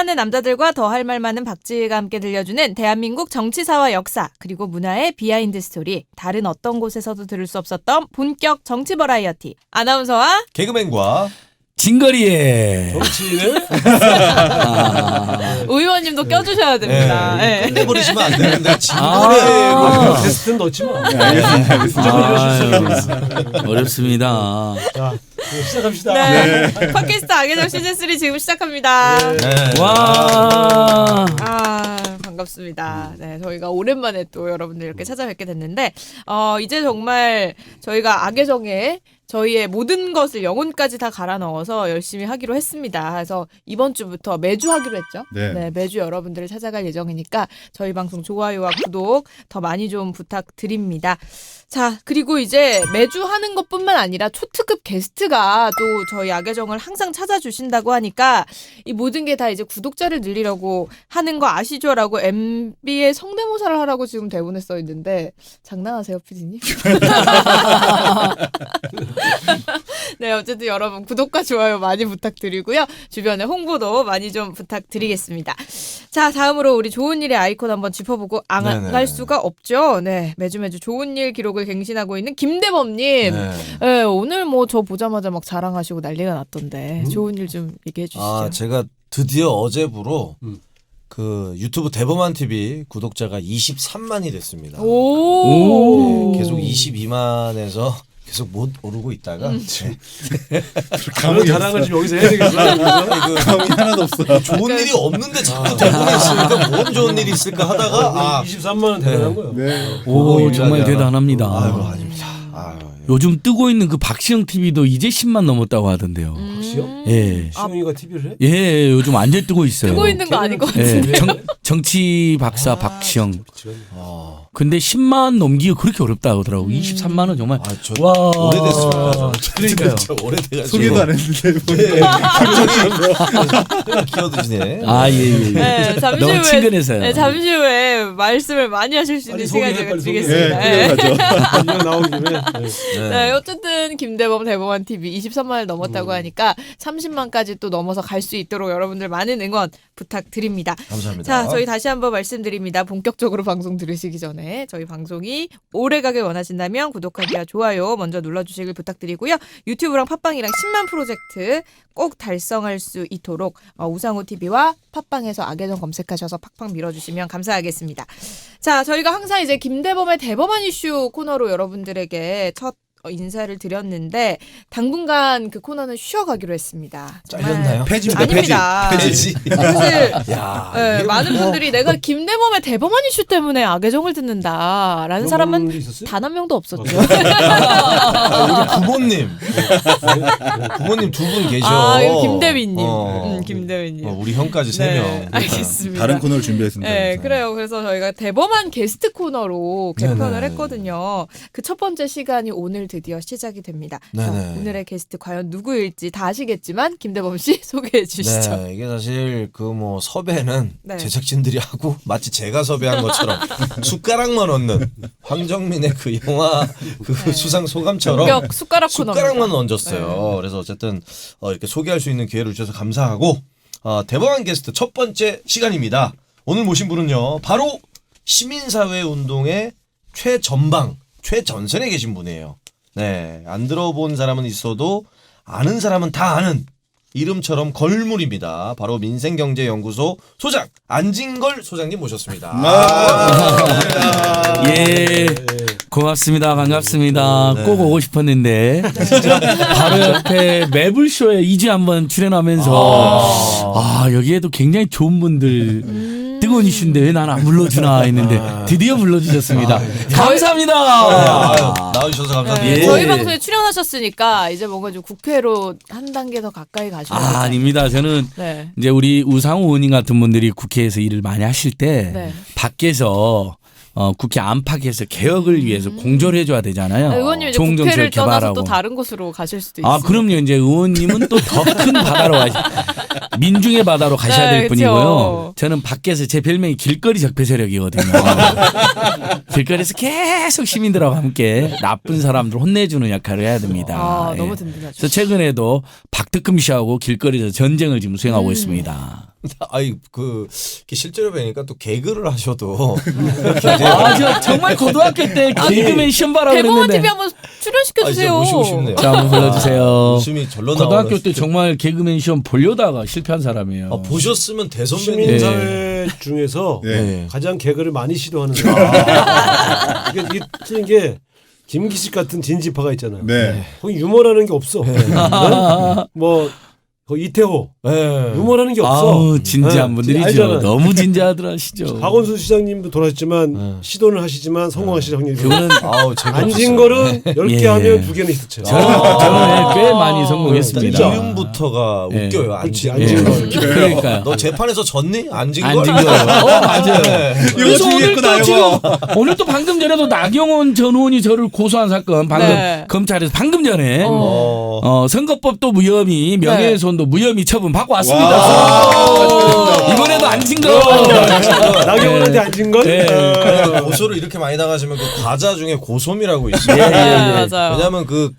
많은 남자들과 더 할 말 많은 박지희가 함께 들려주는 대한민국 정치사와 역사 그리고 문화의 비하인드 스토리. 다른 어떤 곳에서도 들을 수 없었던 본격 정치 버라이어티. 아나운서와 개그맨과 진거리에 정치인을 우 의원님도 껴주셔야 됩니다. 네. 끝내버리시면 안 되는데 진거리에 테스트는 넣지 마. 어렵습니다. 자, 시작합시다. 네. 팟캐스트 악의정 시즌3 지금 시작합니다. 네. 와. 반갑습니다. 네, 저희가 오랜만에 또 여러분들 이렇게 찾아뵙게 됐는데, 이제 정말 저희가 악의정에 저희의 모든 것을 영혼까지 다 갈아 넣어서 열심히 하기로 했습니다. 그래서 이번 주부터 매주 하기로 했죠. 네. 매주 여러분들을 찾아갈 예정이니까 저희 방송 좋아요와 구독 더 많이 좀 부탁드립니다. 자, 그리고 이제 매주 하는 것뿐만 아니라 초특급 게스트가 또 저희 악의정을 항상 찾아주신다고 하니까 이 모든 게 다 이제 구독자를 늘리려고 하는 거 아시죠?라고 MB의 성대모사를 하라고 지금 대본에 써 있는데 장난하세요, PD님? 네, 어쨌든 여러분 구독과 좋아요 많이 부탁드리고요. 주변에 홍보도 많이 좀 부탁드리겠습니다. 자, 다음으로 우리 좋은 일의 아이콘 한번 짚어보고 안 갈 수가 없죠. 네, 매주 좋은 일 기록을 갱신하고 있는 김대범님. 네, 오늘 뭐 저 보자마자 막 자랑하시고 난리가 났던데 좋은 일 좀 얘기해 주시죠. 제가 드디어 어제부로 그 유튜브 대범한 TV 구독자가 23만이 됐습니다. 오. 계속 22만에서 계속 못 오르고 있다가 그런 자랑을 좀 여기서 해야 되겠어. 감이 하나도 없어. 좋은 일이 없는데 자꾸 대본에 있으니까 뭔 좋은 일이 있을까 하다가 23만 원 대단한 거예요. 네. 오, 정말 대단합니다. 아유, 아닙니다. 요즘 뜨고 있는 그 박시영 TV도 이제 10만 넘었다고 하던데요. 박시영? 예. 시영이가 TV를 해? 예, 요즘 완전 뜨고 있어요. 뜨고 있는 거 아닌 것 예, 같은데. 정치 박사 박시영. 근데 10만 넘기가 그렇게 어렵다 하더라고. 23만 원 정말. 와. 오래됐습니다. 그러니까요. 오래돼가지고. 소개도 안 했는데. 갑자기 키워드시네. 예. 네, 잠시 너무 후에 친근해서요. 네, 잠시 후에 말씀을 많이 하실 수 있는 빨리 시간 소개해, 제가 빨리 드리겠습니다. 네, 네. 가죠. 이거 나온 김에. 네, 어쨌든 김대범 대범한 TV 23만을 넘었다고 하니까 30만까지 또 넘어서 갈 수 있도록 여러분들 많은 응원 부탁드립니다. 감사합니다. 자, 저희 다시 한번 말씀드립니다. 본격적으로 방송 들으시기 전에 저희 방송이 오래가길 원하신다면 구독하기와 좋아요 먼저 눌러주시길 부탁드리고요. 유튜브랑 팟빵이랑 10만 프로젝트 꼭 달성할 수 있도록 우상호 TV와 팟빵에서 악의정 검색하셔서 팍팍 밀어주시면 감사하겠습니다. 자, 저희가 항상 이제 김대범의 대범한 이슈 코너로 여러분들에게 첫 인사를 드렸는데 당분간 그 코너는 쉬어가기로 했습니다. 잘렸나요? 폐지입니다. 아닙니다. 폐지. 사실 야, 많은 분들이 내가 김대범의 대범한 이슈 때문에 악의정을 듣는다라는 사람은 단 한 명도 없었죠. 우리 부모님 두 분 계셔. 이거 김대휘님. 김대휘님. 우리 형까지 3명. 네, 알겠습니다. 다른 코너를 준비했습니다. 네, 그래요. 그래서 저희가 대범한 게스트 코너로 개편을 네네. 했거든요. 그 첫 번째 시간이 오늘 드디어 시작이 됩니다. 자, 네네. 오늘의 게스트 과연 누구일지 다 아시겠지만 김대범 씨 소개해 주시죠. 네, 이게 사실 그 뭐 섭외는 네. 제작진들이 하고 마치 제가 섭외한 것처럼 숟가락만 얹는 황정민의 그 영화 그 수상 소감처럼 본격 숟가락 코너. 숟가락만 얹었어요. 그래서 어쨌든 이렇게 소개할 수 있는 기회를 주셔서 감사하고 대범한 게스트 첫 번째 시간입니다. 오늘 모신 분은요, 바로 시민사회 운동의 최전선에 계신 분이에요. 네, 안 들어본 사람은 있어도 아는 사람은 다 아는 이름처럼 걸물입니다. 바로 민생경제연구소 소장 안진걸 소장님 모셨습니다. 예. 고맙습니다. 반갑습니다. 꼭 오고 싶었는데 바로 옆에 매불쇼에 2주에 한번 출연하면서 여기에도 굉장히 좋은 분들 뜨거운 이슈인데 왜 난 안 불러주나 했는데 드디어 불러주셨습니다. 감사합니다. 나와주셔서 감사드립니다. 네, 예. 저희 방송에 출연하셨으니까 이제 뭔가 좀 국회로 한 단계 더 가까이 가시는 거죠. 아닙니다. 저는 네. 이제 우리 우상호 의원님 같은 분들이 국회에서 일을 많이 하실 때 네. 밖에서 국회 안팎에서 개혁을 위해서 공조를 해줘야 되잖아요. 의원님 이제 좋은 국회를 정책을 떠나서 개발하고. 또 다른 곳으로 가실 수도 있어요. 그럼요. 이제 의원님은 또 더 큰 바다로 민중의 바다로 가셔야 네, 될 그쵸. 뿐이고요. 저는 밖에서 제 별명이 길거리 적폐 세력이거든요. 길거리에서 계속 시민들하고 함께 나쁜 사람들 혼내주는 역할을 해야 됩니다. 너무 든든하죠. 그래서 최근에도 박특금 씨하고 길거리에서 전쟁을 지금 수행하고 있습니다. 아이 그 이렇게 실제로 뵈니까 또 개그를 하셔도 저 정말 고등학교 때 개그맨 시험 봐라 대공원 그랬는데. TV 한번 출연시켜 진짜 주세요. 모시고 싶네요. 자, 한번 불러주세요. 웃음이 절로 고등학교 나오는 때 정말 개그맨 시험 보려다가 실패한 사람이에요. 보셨으면 대선배님 네. 시민사회 중에서 네. 가장 개그를 많이 시도하는 사람. 이게 틀린 게 김기식 같은 진지파가 있잖아요. 네. 거기 유머라는 게 없어. 네? 뭐 거기 이태호 네. 유머라는 게 없어. 아우 진지한 네. 분들이죠. 알잖아요. 너무 진지하더라시죠. 박원순 시장님도 돌아가셨지만 네. 시도는 하시지만 성공하실 확률이 그분은 아우 앉은 거는 10개 예. 하면 2개는 히트쳐요. 저는 꽤 많이 성공했습니다. 진짜. 이름부터가 네. 웃겨요. 그렇지, 앉은 예. 앉은 거. 그러니까요. 너 재판에서 졌니? 앉은 걸? 앉은 거. 맞아요. 네. 이거 그래서 오늘 중요했구나 또 지금 이거. 오늘 또 방금 전에도 나경원 전 의원이 저를 고소한 사건 방금 네. 검찰에서 방금 전에 선거법도 무혐의 명예훼손도 무혐의 처분 받고 왔습니다. 이번에도 앉은 거. 나경원한테 앉은 건 네. 아니, 고소를 이렇게 많이 당하시면 그 과자 중에 고소미라고 있어요. 맞아요. 왜냐하면 그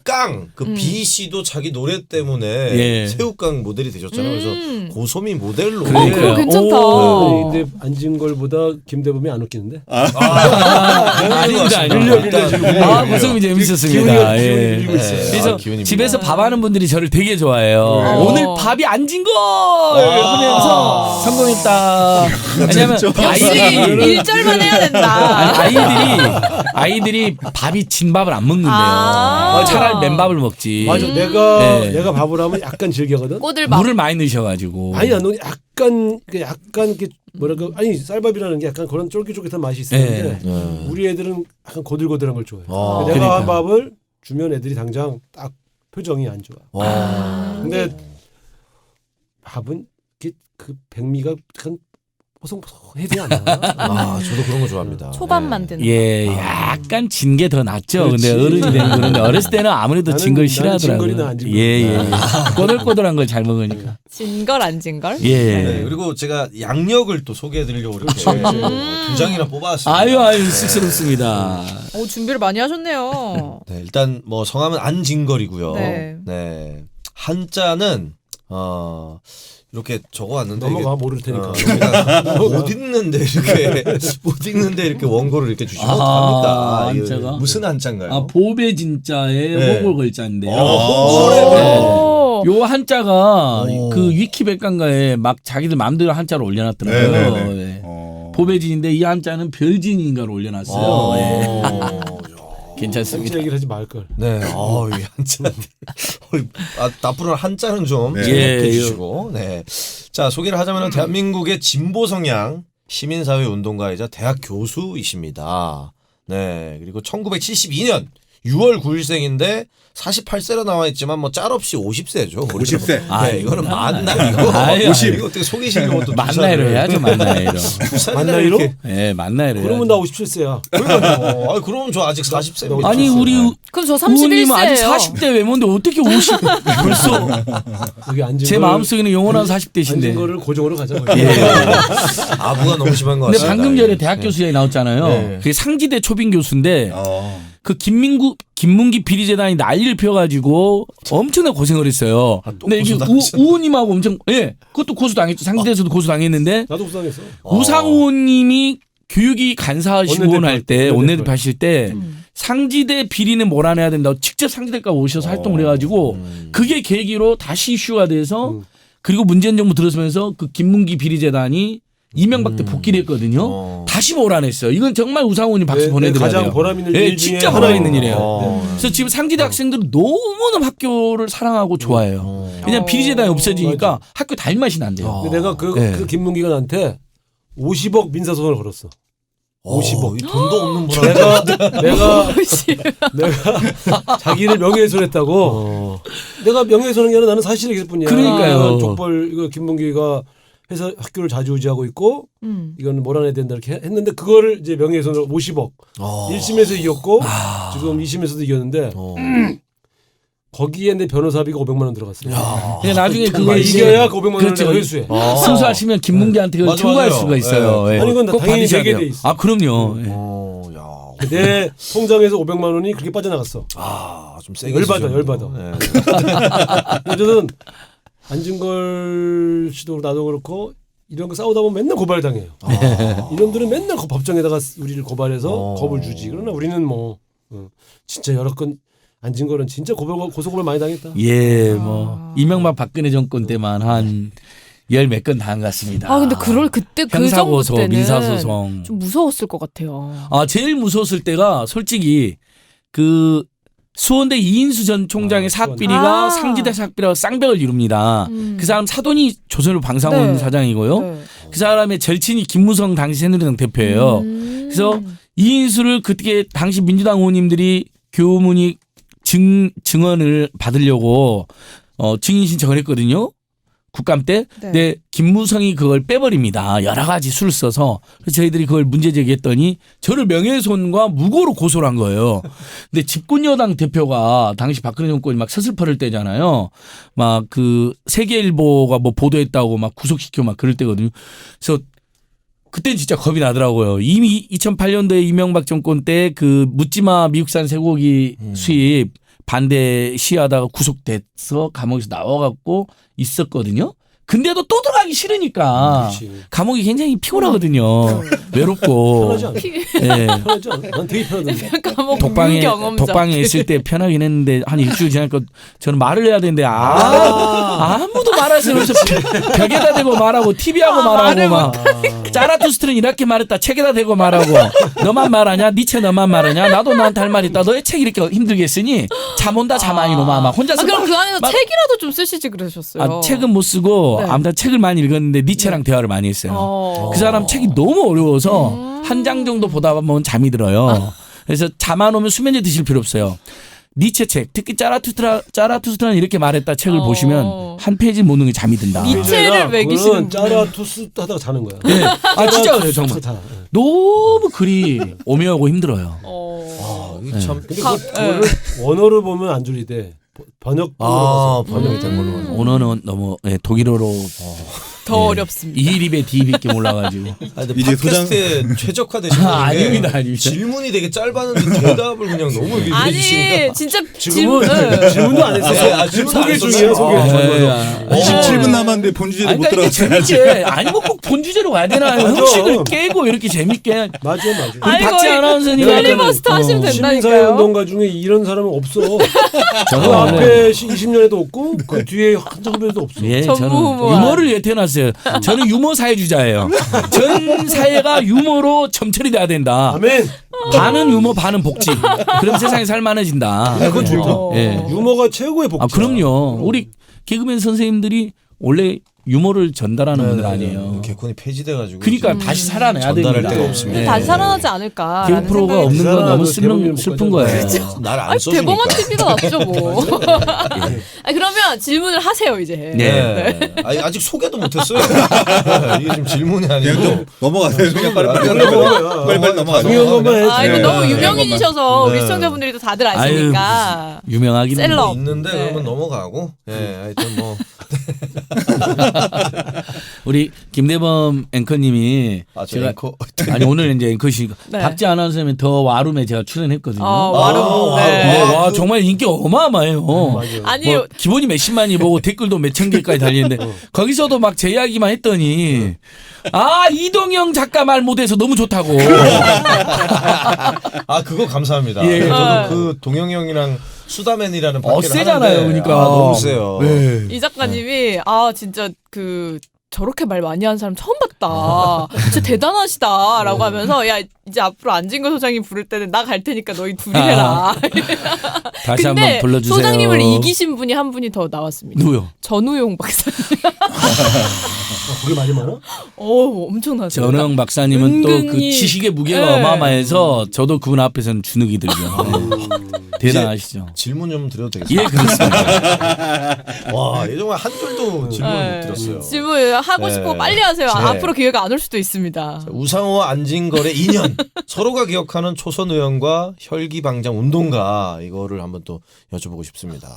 B 씨도 자기 노래 때문에 예. 새우깡 모델이 되셨잖아요. 그래서 고소미 모델로. 그러니까요. 그거 괜찮다. 오. 근데 앉은 걸보다 김대범이 안 웃기는데. 아닙니다. 아닙니다. 아, 고소미 재밌었습니다. 예. 기운이 밀리고 있어요. 그래서 기운입니다. 집에서 밥하는 분들이 저를 되게 좋아해요. 오늘 밥이 앉은 걸 하면서 성공했다. 왜냐면 역시 아이들이 1절만 해야 된다. 아이들이 밥이 진 밥을 안 먹는데요. 아. 차라리 맨밥을 먹지. 맞아. 내가 네. 밥을 하면 약간 질겨거든. 꼬들밥. 물을 많이 넣으셔가지고. 아니 안 넣니 약간 이렇게 뭐랄까 아니 쌀밥이라는 게 약간 그런 쫄깃쫄깃한 맛이 있었는데 우리 애들은 약간 고들고들한 걸 좋아해. 내가 그러니까. 한 밥을 주면 애들이 당장 딱 표정이 안 좋아. 근데 밥은 그 백미가 약간 포송포송해지 않아. 저도 그런 거 좋아합니다. 초밥 네. 만드는 예, 약간 진 게 더 낫죠. 그렇지. 근데 어른이 되는 그런데 어렸을 때는 아무래도 진 걸 나는 싫어하더라고요. 진 거리는 안 진 거. 예. 꼬들꼬들한 걸 잘 먹으니까. 진걸 안 진걸? 네, 예. 그리고 제가 양력을 또 소개해드리려고 이렇게 두 장이나 뽑아왔습니다. 아유 쑥스럽습니다. 오, 준비를 많이 하셨네요. 네, 일단 뭐 성함은 안진걸이고요. 네. 네. 한자는 이렇게 적어왔는데 넘어가 모를 테니까. 못 읽는데 이렇게 원고를 이렇게 주시면 어떡합니까? 이거 한자가? 무슨 한자인가요? 아, 보배 진짜의 네. 호골 글자인데요. 오. 요 한자가 오. 그 위키백과인가에 막 자기들 마음대로 한자를 올려놨더라고요. 네네네. 네. 보배진인데 이 한자는 별진인가를 올려놨어요. 예. 괜찮습니다. 진짜 얘기를 하지 말 걸. 네. 이 한자. 앞으로는 한자는 좀 네. 주목해 예, 주시고. 네. 자, 소개를 하자면 대한민국의 진보 성향 시민사회 운동가이자 대학 교수이십니다. 네. 그리고 1972년 6월 9일생인데 48세로 나와 있지만 뭐 짤없이 50세죠. 50세. 네, 이거는 만 나이고. 아유, 50. 이거 어떻게 속이시려고 또 만 나이로 해야죠, 만 나이로. 만 나이로? 예, 만 나이로. 그러면 나 57세야. 그러니까요. 그러면 저 아직 40세입니다. 아니 우리 그럼 저 부모님은 아직 31세예요. 40대 외모인데 어떻게 50 벌써 여기 앉은 제 걸- 마음속에는 영원한 앉은 40대신데. 거를 고정으로 가자. 아부가 너무 심한 것 근데 같습니다. 방금 전에 예. 대학 교수 얘기 나왔잖아요. 네. 그게 상지대 초빙 교수인데 그 김문기 비리재단이 난리를 펴가지고 엄청나게 고생을 했어요. 또 근데 이게 고소당하셨네. 우님하고 엄청 그것도 고소당했죠. 상지대에서도 고소당했는데 나도 부상했어. 우상우님이 교육위 간사시원 할 때 원내대표. 원내대표 하실 때 상지대 비리는 몰아내야 된다고 직접 상지대가 오셔서 활동을 해가지고 그게 계기로 다시 이슈가 돼서 그리고 문재인 정부 들어서면서 그 김문기 비리재단이 이명박 때 복귀를 했거든요. 다시 몰아냈어요. 이건 정말 우상우님 박수 네, 보내드려야 가장 돼요. 보람 있는 네, 일 중에 진짜 보람 있는 하나예요. 일이에요. 그래서 지금 상지대 학생들은 너무너무 학교를 사랑하고 좋아해요. 왜냐면 비리재단이 없어지니까 학교 다닐 맛이 난대요. 근데 내가 네. 그 김문기가 나한테 50억 민사소송을 걸었어. 50억. 돈도 없는 분한테 내가 자기를 명예훼손했다고. 내가 명예훼손한 게 아니라 나는 사실을 얘기할 뿐이야. 그러니까요. 이건 족벌 이거 김문기가 회사 학교를 좌지우지하고 있고 이건 몰아내야 된다 이렇게 했는데 그거를 이제 명예훼손으로 50억. 1심에서 이겼고 지금 2심에서도 이겼는데 거기에 내 변호사비가 500만 원 들어갔어요. 근데 나중에 그거 그걸 이겨야 그 500만 원을 그렇죠. 내가 회수해. 승소하시면 김문기한테 그걸 맞아, 청구할 맞아요. 수가 있어요. 네. 예. 아니, 이건 꼭 당연히 받으셔야 되게 돼요. 돼 있어. 아 그럼요. 예. 내 통장에서 500만 원이 그렇게 빠져나갔어. 좀 세게 열받아, 주셨네요. 열받아. 네. 어쨌든 안진걸 씨도 나도 그렇고 이런 거 싸우다 보면 맨날 고발당해요. 이놈들은 맨날 법정에다가 우리를 고발해서 겁을 주지. 그러나 우리는 뭐 진짜 여러 건 앉은 거는 진짜 고소고발 많이 당했다. 예, 뭐 이명박 박근혜 정권 때만 한 열 몇 건 당한 것 같습니다. 아 근데 그때 그 정도 형사고소, 때는 민사소송. 좀 무서웠을 것 같아요. 아 제일 무서웠을 때가 솔직히 그 수원대 이인수 전 총장의 사학비리가 아. 상지대 사학비리와 쌍벽을 이룹니다. 그 사람 사돈이 조선일보 방상훈 네. 사장이고요. 네. 그 사람의 절친이 김무성 당시 새누리당 대표예요. 그래서 이인수를 그때 당시 민주당 의원님들이 교문이 증언을 받으려고 증인 신청을 했거든요. 국감 때. 네. 근데 김무성이 그걸 빼버립니다. 여러 가지 수를 써서. 그래서 저희들이 그걸 문제 제기했더니 저를 명예훼손과 무고로 고소를 한 거예요. 근데 집권여당 대표가 당시 박근혜 정권이 막 서슬퍼를 때잖아요. 막 그 세계일보가 뭐 보도했다고 막 구속시키고 막 그럴 때거든요. 그래서 그때 진짜 겁이 나더라고요. 이미 2008년도에 이명박 정권 때 그 묻지마 미국산 쇠고기 수입 반대 시위하다가 구속돼서 감옥에서 나와갖고 있었거든요. 근데도 또 들어가기 싫으니까 그렇지. 감옥이 굉장히 피곤하거든요. 외롭고. 편하지 않아? 예. 편하지 않아? 난 되게 편하던데. 감옥 독방에 경험자. 독방에 있을 때 편하긴 했는데 한 일주일 지나니까 저는 말을 해야 되는데 아무도 말할 수 없어. 벽에다 대고 말하고 TV하고 말하고 막 짜라투스트는 이렇게 말했다 책에다 대고 말하고 너만 말하냐 니체 너만 말하냐 나도 너한테 할 말 있다 너의 책 이렇게 힘들게 쓰니 잠 온다 잠 이놈아 막 혼자서 그럼 막- 그 안에서 막- 책이라도 좀 쓰시지 그러셨어요. 아, 책은 못 쓰고 네. 아무튼 책을 많이 읽었는데 니체랑 대화를 많이 했어요. 어. 그 사람 책이 너무 어려워서 한 장 정도 보다 보면 잠이 들어요. 그래서 잠 안 오면 수면제 드실 필요 없어요. 니체 책, 특히 짜라투스트라는 이렇게 말했다 책을 어. 보시면 한 페이지 못 읽는 게 잠이 든다. 니체를 매기시는 짜라투스 하다가 자는 거야. 네. 아 진짜 그래요 정말. 자. 너무 글이 오묘하고 힘들어요. 이게 참. 근데 그거를 원어로 보면 안 줄이대. 번역으로 아, 봐서 번역이 된 걸로. 봐서. 오늘은 너무 독일어로 더 어렵습니다. 이입에 디입밖에 몰라가지고. 아, 근데 이제 팟캐스트에 최적화되신 분인데 아닙니다, 아닙니다. 질문이 되게 짧았는데 대답을 그냥 너무 길게 해주시니까. 아니 진짜 지금은 네. 질문도 안 했어. 질문 소개 안 중이에요. 했었어요. 소개. 아, 27분 남았는데 본주제도 아니, 못 그러니까 이게 들어갔어요. 재밌게 아니 뭐 꼭 본주제로 가야 되나요? 맞아. 형식을 깨고 이렇게 재밌게 맞아. 우리 아니, 박지 거의 아나운서님이 필리버스터 하시면 된다니까요. 시민사회운동가 중에 이런 사람은 없어. 저는 그 원래 앞에 20년에도 없고 그 뒤에 한참 후에도 없어. 예, 저는 전무후무한. 유머를 위해 태어났어요. 저는 유머 사회주자예요. 전 사회가 유머로 점철이 돼야 된다. 아멘. 반은 유머, 반은 복지. 그럼 세상이 살만해진다. 그건 좋다. 예. 유머가 최고의 복지. 아, 그럼요. 우리 개그맨 선생님들이 원래 유머를 전달하는 분들 아니에요. 개콘이 폐지돼가지고. 그러니까 지금 다시 살아내야 전달할 됩니다. 데가 없습니다. 예. 다시 살아나지 않을까. 개그 프로가 없는 건 너무 대본을 슬픈 못 거예요. 가져가요. 날안 아니 써주니까. 대범한 TV가 낫죠 뭐. 아니 그러면 질문을 하세요 이제. 네. 네. 아니, 아직 소개도 못했어요. 이게 지금 질문이 그냥 아니고. 좀 넘어가세요. 그냥 빨리 넘어가세요. 중요한 것만 해. 아 이거 네. 너무 유명인이셔서 우리 네. 시청자분들이 또 다들 아시니까. 유명하긴 셀럽. 한데. 뭐 있는데 네. 그러면 넘어가고. 예, 하여튼 뭐. 우리 김대범 앵커님이 아, 저 앵커. 아니 오늘 이제 앵커시니까 네. 박지 아나운서님은 더 와룸에 제가 출연했거든요. 와름. 네, 네. 와 정말 인기 어마어마해요. 아니 뭐 기본이 몇십만이 보고 댓글도 몇천 개까지 달리는데 거기서도 막 제 이야기만 했더니 아 이동영 작가 말 못해서 너무 좋다고. 아, 그거 감사합니다. 예. 저도 그 동영이 형이랑 수다맨이라는 팟캐스트를 세잖아요, 하는데 그러니까. 아, 너무 세요. 네. 이 작가님이 아 진짜 그 저렇게 말 많이 하는 사람 처음 봤다. 진짜 대단하시다라고 하면서 야 이제 앞으로 안진걸 소장님 부를 때는 나 갈 테니까 너희 둘이 해라. 다시 한번 근데 불러주세요. 소장님을 이기신 분이 한 분이 더 나왔습니다. 누구요? 전우용 박사님. 그게 말이 많아? 엄청나죠. 전우영 박사님은 또 그 은근히- 지식의 무게가 네. 어마어마해서 저도 그분 앞에서는 주눅이 들죠. 대단하시죠. 질문 좀 드려도 되겠습니까? 예, 그렇습니다. 와, 이 정말 한 줄도 질문 네. 못 들었어요. 질문 하고 싶고 네. 빨리 하세요. 네. 앞으로 기회가 안 올 수도 있습니다. 우상호와 안진걸의 인연. 서로가 기억하는 초선 의원과 혈기방장 운동가 이거를 한번 또 여쭤보고 싶습니다.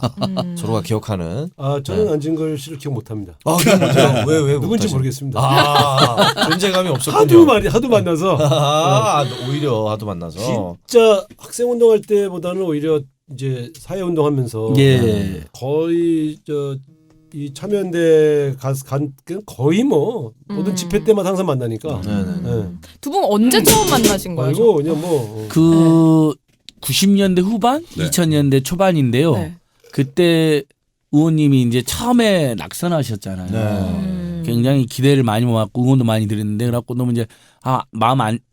서로가 기억하는. 아 저는 안진걸 씨를 기억 못합니다. 아, 기억 못해요? 왜 누군지 못하시나요? 모르겠습니다. 아, 존재감이 없었군요. 하도 만나서 아, 오히려 하도 만나서. 진짜 학생 운동할 때보다는 오히려 이제 사회 운동하면서 예. 거의 저 이 참여연대 간 거의 뭐 모든 집회 때마다 항상 만나니까. 네. 두 분 언제 처음 만나신 거예요? 이거 그냥 뭐 그 90년대 후반, 네. 2000년대 초반인데요. 네. 그때 의원님이 이제 처음에 낙선하셨잖아요. 네. 굉장히 기대를 많이 모았고 응원도 많이 드렸는데 그래갖고 너무 이제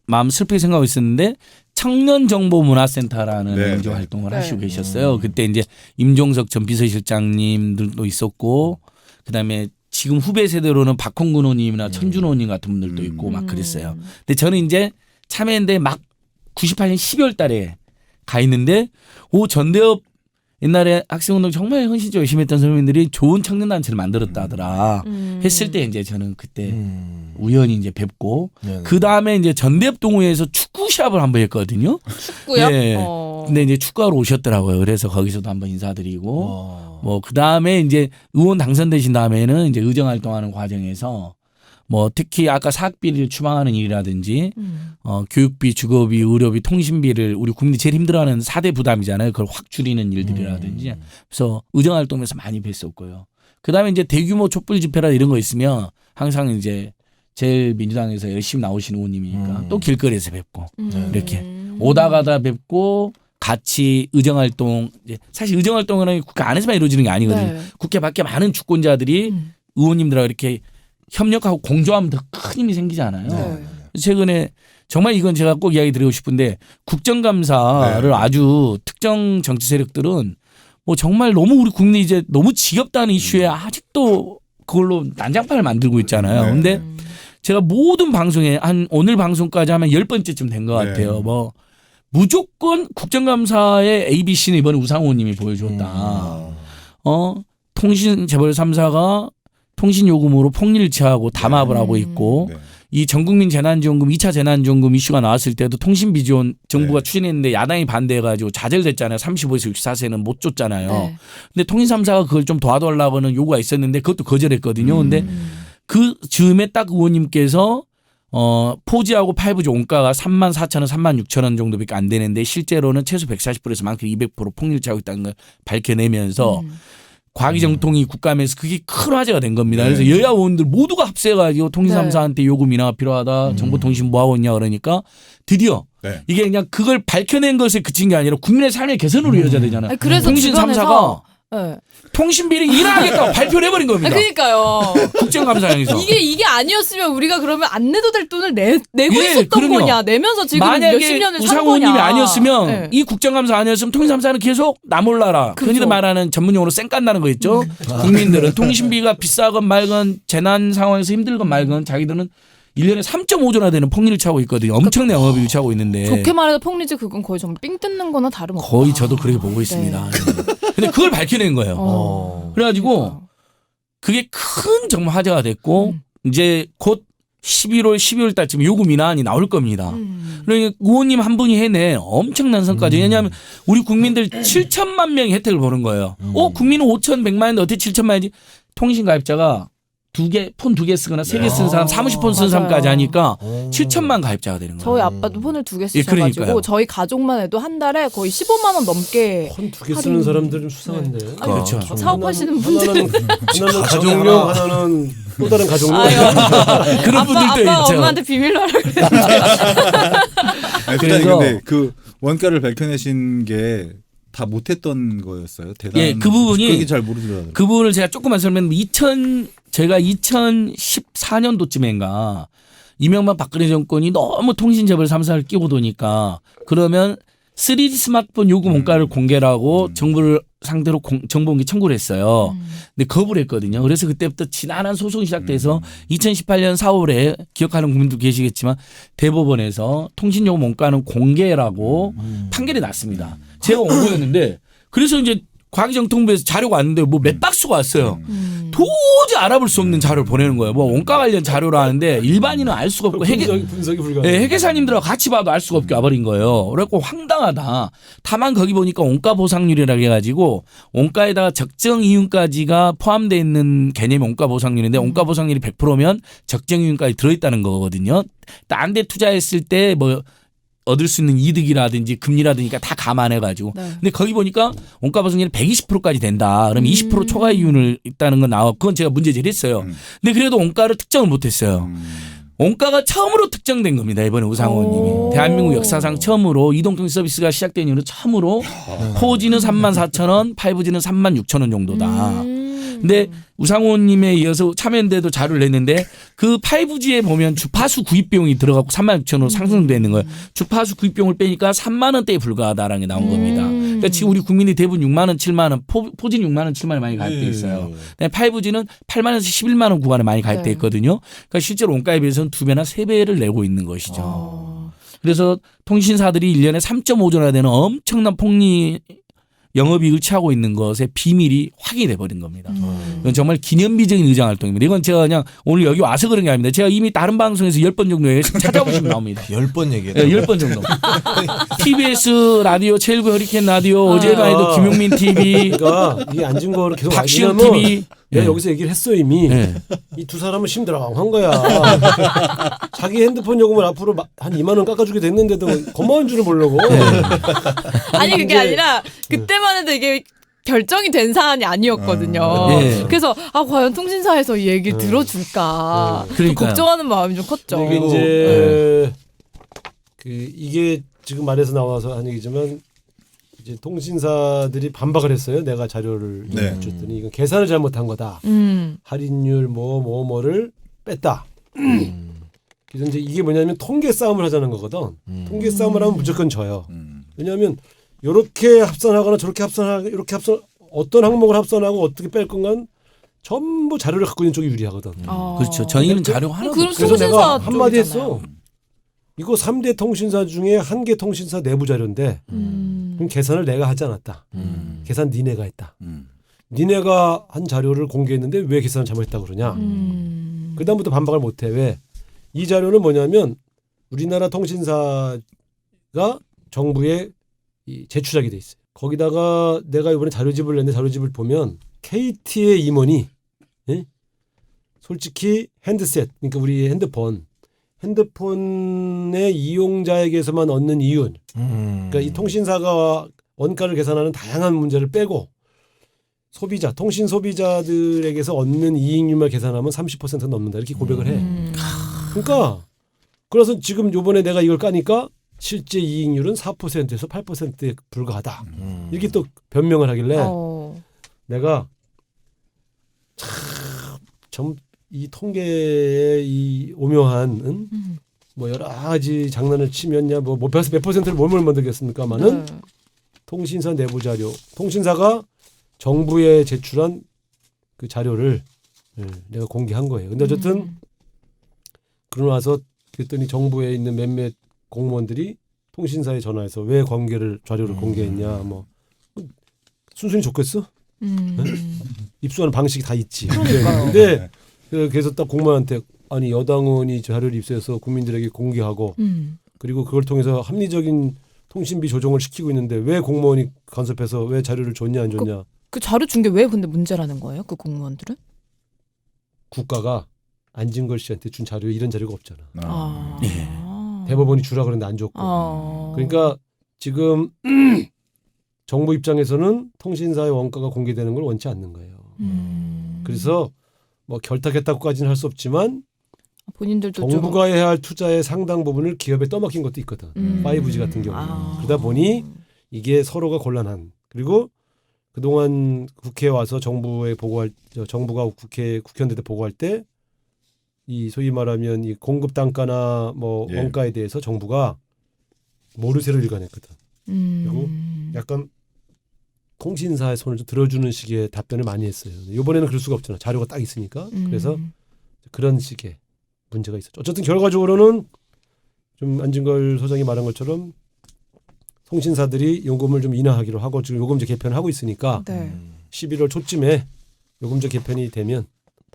마음 슬프게 생각하고 있었는데 청년정보문화센터라는 네, NGO 네. 활동을 네. 하시고 계셨어요. 그때 이제 임종석 전 비서실장님들도 있었고 그다음에 지금 후배 세대로는 박홍근 의원님이나 천준호 의원님 같은 분들도 있고 막 그랬어요. 근데 저는 이제 참여연대 막 98년 12월 달에 가 있는데 전대협 옛날에 학생운동 정말 헌신적으로 열심히 했던 선배님들이 좋은 청년단체를 만들었다 하더라. 했을 때 이제 저는 그때 우연히 이제 뵙고 그 다음에 이제 전대협 동호회에서 축구 시합을 한번 했거든요. 축구요? 예. 근데 이제 축구하러 오셨더라고요. 그래서 거기서도 한번 인사드리고 뭐 그 다음에 이제 의원 당선되신 다음에는 이제 의정 활동하는 과정에서 뭐 특히 아까 사학비를 추방하는 일이라든지 교육비, 주거비, 의료비, 통신비를 우리 국민이 제일 힘들어하는 4대 부담이잖아요. 그걸 확 줄이는 일들이라든지 그래서 의정 활동에서 많이 뵀었고요. 그다음에 이제 대규모 촛불 집회라 이런 거 있으면 항상 이제 제일 민주당에서 열심히 나오시는 의원님이니까 또 길거리에서 뵙고 이렇게 오다 가다 뵙고 같이 의정 활동 사실 의정 활동은 국회 안에서만 이루어지는 게 아니거든요. 네. 국회 밖에 많은 주권자들이 의원님들하고 이렇게 협력하고 공조하면 더 큰 힘이 생기잖아요. 네. 최근에 정말 이건 제가 꼭 이야기 드리고 싶은데 국정감사를 네. 아주 특정 정치 세력들은 뭐 정말 너무 우리 국민이 이제 너무 지겹다는 이슈에 아직도 그걸로 난장판을 만들고 있잖아요. 네. 근데 제가 모든 방송에 한 오늘 방송까지 하면 10번째쯤 된 것 네. 같아요. 뭐 무조건 국정감사의 ABC는 이번에 우상호님이 보여줬다. 통신 재벌 3사가 통신 요금으로 폭리를 취하고 담합을 하고 있고 네. 이 전국민 재난지원금 2차 재난지원금 이슈가 나왔을 때도 통신비 지원 정부가 추진했는데 야당이 반대해가지고 좌절됐잖아요. 35에서 64세는 못 줬잖아요. 네. 근데 통신 3사가 그걸 좀 도와달라고는 요구가 있었는데 그것도 거절했거든요. 근데 그 즈음에 딱 의원님께서 4G하고 5G 원가가 34,000원, 36,000원 정도밖에 안 되는데 실제로는 최소 140%에서 많게는 200% 폭리를 취하고 있다는 걸 밝혀내면서 과기정통이 국감에서 그게 큰 화제가 된 겁니다. 네. 그래서 여야 의원들 모두가 합세해가지고 통신 네. 3사한테 요금 인하가 필요하다. 정보통신 뭐 하고 있냐 그러니까 드디어 네. 이게 그냥 그걸 밝혀낸 것에 그친 게 아니라 국민의 삶의 개선으로 이어져야 되잖아요. 아니, 그래서 통신 주변에서 3사가 네. 통신비를 인하하겠다고 발표를 해버린 겁니다. 그러니까요. 국정감사장에서. 이게 아니었으면 우리가 그러면 안 내도 될 돈을 내고 예, 있었던 그럼요. 거냐 내면서 지금 몇십 만약에 년을 산 우상호 거냐. 의원님이 아니었으면 네. 이 국정감사 아니었으면 통신3사는 계속 나몰라라. 그렇죠. 흔히들 말하는 전문용어로 쌩깐다는 거 있죠. 국민들은 통신비가 비싸건 말건 재난 상황에서 힘들건 말건 자기들은 1년에 3.5조나 되는 폭리를 차고 있거든요. 엄청난 영업이익을 차고 있는데. 좋게 말해서 폭리지 그건 거의 정말 삥 뜯는 거나 다름없다. 거의 저도 그렇게 보고 있습니다. 근데 그걸 밝혀낸 거예요. 그래가지고 그게 큰 정말 화제가 됐고 이제 곧 11월, 12월 달쯤 요금 인하안이 나올 겁니다. 그러니까 의원님 한 분이 해내 엄청난 성과죠. 왜냐하면 우리 국민들 7천만 명이 혜택을 보는 거예요. 국민은 5,100만인데 어떻게 7천만이지? 통신 가입자가 폰 2개 쓰거나 3개 쓰는 사람, 사무실 폰 쓰는 맞아요. 사람까지 하니까 7천만 가입자가 되는 거예요. 저희 아빠도 폰을 2개 예, 쓰셔가지고 그러니까요. 저희 가족만 해도 한 달에 거의 15만 원 넘게 폰 2개 쓰는 사람들은 수상한데. 그렇죠. 사업하시는 분들은 하나는 가족용, 하나는 또 다른 가족용. 그런 분들도 아빠 있죠. 엄마한테 비밀로 하라 그래. 아니, 그래서- 근데 그 원가를 밝혀내신 게 다 못했던 거였어요. 대단. 예, 그 부분이- 그게 잘 모르더라고요. 그 부분을 제가 조금만 설명드리면 제가 2014년도쯤인가 이명박 박근혜 정권이 너무 통신재벌 3사를 끼고 도니까 그러면 3G 스마트폰 요금 원가를 공개를 하고 정부를 상대로 정보공개 청구를 했어요. 근데 거부를 했거든요. 그래서 그때부터 지난한 소송이 시작돼서 2018년 4월에 기억하는 국민도 계시겠지만 대법원에서 통신요금 원가는 공개라고 판결이 났습니다. 제가 온 거였는데 그래서 이제 과기정통부에서 자료가 왔는데 뭐 몇 박스가 왔어요. 도저히 알아볼 수 없는 자료를 보내는 거예요. 뭐 원가 관련 자료를 하는데 일반인은 알 수가 없고 분석이 불가능. 회계사님들하고 같이 봐도 알 수가 없게 와버린 거예요. 그래갖고 황당하다. 다만 거기 보니까 원가 보상률이라고 해가지고 원가에다가 적정 이윤까지가 포함되어 있는 개념이 원가 보상률인데 원가 보상률이 100%면 적정 이윤까지 들어있다는 거거든요. 딴 데 투자했을 때 뭐 얻을 수 있는 이득이라든지 금리라든지 다 감안해가지고. 네. 근데 거기 보니까 원가 보상률이 120%까지 된다. 그럼 20% 초과 이윤을 있다는 건 나와. 그건 제가 문제 제기했어요. 근데 그래도 원가를 특정을 못했어요. 원가가 처음으로 특정된 겁니다. 이번에 우상호 님이. 대한민국 역사상 처음으로 이동통신 서비스가 시작된 이후로 처음으로 4G는 34,000원, 5G는 36,000원 정도다. 근데 우상호 님에 이어서 참여연대도 자료를 냈는데 그 5G에 보면 주파수 구입 비용이 들어가고 36,000원으로 상승되는 거예요. 주파수 구입 비용을 빼니까 3만 원대에 불과하다라는 게 나온 겁니다. 그러니까 지금 우리 국민이 대부분 6만 원, 7만 원, 4G는 6만 원, 7만 원 많이 가입돼 있어요. 5G는 8만 원에서 11만 원 구간에 많이 가입돼 있거든요. 그러니까 실제로 원가에 비해서는 2배나 3배를 내고 있는 것이죠. 그래서 통신사들이 1년에 3.5조나 되는 엄청난 폭리 영업이익을 취하고 있는 것의 비밀이 확인이 돼버린 겁니다. 이건 정말 기념비적인 의장 활동입니다. 이건 제가 그냥 오늘 여기 와서 그런 게 아닙니다. 제가 이미 다른 방송에서 10번 정도 찾아보시면 나옵니다. 10번 얘기했다. 네, 10번 정도. TBS 라디오, 제1구 허리케인 라디오, 어제가 해도 김용민 TV, 그러니까 이 앉은 거를 계속 박시영 왜냐면 TV. 내가 네. 여기서 얘기를 했어 이미. 네. 이 두 사람은 심드렁한 거야. 자기 핸드폰 요금을 앞으로 한 2만 원 깎아주게 됐는데도 고마운 줄을 모르고. 아니 그게 이제- 아니라 그때만 해도 이게 결정이 된 사안이 아니었거든요. 네. 그래서 과연 통신사에서 이 얘기를 들어줄까 좀 그러니까요. 걱정하는 마음이 좀 컸죠. 이게 이제 이게 지금 말에서 나와서 한 얘기지만 이제 통신사들이 반박을 했어요. 내가 자료를 네. 줬더니 이건 계산을 잘못한 거다. 할인율 뭐를 뺐다. 그래서 이제 이게 뭐냐면 통계 싸움을 하자는 거거든. 통계 싸움을 하면 무조건 져요. 왜냐하면 이렇게 합산하거나 저렇게 합산하고 이렇게 합산 어떤 항목을 합산하고 어떻게 뺄 건간 전부 자료를 갖고 있는 쪽이 유리하거든. 그렇죠. 저희는 자료가 하나도 그럼 없어요. 그래서 내가 통신사 한마디 쪽이잖아요. 했어. 이거 3대 통신사 중에 한 개 통신사 내부 자료인데 그럼 계산을 내가 하지 않았다. 계산 니네가 했다. 니네가 한 자료를 공개했는데 왜 계산을 잘못했다고 그러냐. 그다음부터 반박을 못해. 왜? 이 자료는 뭐냐면 우리나라 통신사가 정부에 이 제출하게 돼 있어요. 거기다가 내가 이번에 자료집을 냈는데 자료집을 보면 KT의 임원이 예? 솔직히 핸드셋 그러니까 우리 핸드폰의 이용자에게서만 얻는 이윤 그러니까 이 통신사가 원가를 계산하는 다양한 문제를 빼고 소비자 통신 소비자들에게서 얻는 이익률만 계산하면 30% 넘는다 이렇게 고백을 해. 그러니까 그래서 지금 요번에 내가 이걸 까니까 실제 이익률은 4%에서 8%에 불과하다. 이렇게 또 변명을 하길래 내가 참 이 통계의 이 오묘한 뭐 여러 가지 장난을 치면야 뭐 몇 퍼센트를 뭘 만들겠습니까마는 통신사 내부 자료 통신사가 정부에 제출한 그 자료를 내가 공개한 거예요. 근데 어쨌든 그러고 나서 그랬더니 정부에 있는 몇몇 공무원들이 통신사에 전화해서 왜 자료를 공개했냐 뭐 순순히 좋겠어? 입수하는 방식이 다 있지. 근데 그래서 딱 공무원한테 아니 여당원이 자료를 입수해서 국민들에게 공개하고 그리고 그걸 통해서 합리적인 통신비 조정을 시키고 있는데 왜 공무원이 간섭해서 왜 자료를 줬냐 안 줬냐. 그 자료 준 게 왜 근데 문제라는 거예요? 그 공무원들은? 국가가 안진걸 씨한테 준 자료에 이런 자료가 없잖아. 예. 대법원이 주라 그랬는데 안 줬고. 그러니까 지금 정부 입장에서는 통신사의 원가가 공개되는 걸 원치 않는 거예요. 그래서 뭐 결탁했다고까지는 할 수 없지만 본인들도 정부가 해야 할 투자의 상당 부분을 기업에 떠맡긴 것도 있거든. 5G 같은 경우는. 그러다 보니 이게 서로가 곤란한. 그리고 그동안 국회에 와서 정부가 국회의원들한테 보고할 때 이 소위 말하면 이 공급 단가나 뭐 예. 원가에 대해서 정부가 모르쇠를 일관했거든. 그리고 약간 통신사의 손을 좀 들어주는 식의 답변을 많이 했어요. 이번에는 그럴 수가 없잖아. 자료가 딱 있으니까. 그래서 그런 식의 문제가 있었죠. 어쨌든 결과적으로는 좀 안진걸 소장이 말한 것처럼 통신사들이 요금을 좀 인하하기로 하고 지금 요금제 개편을 하고 있으니까 11월 초쯤에 요금제 개편이 되면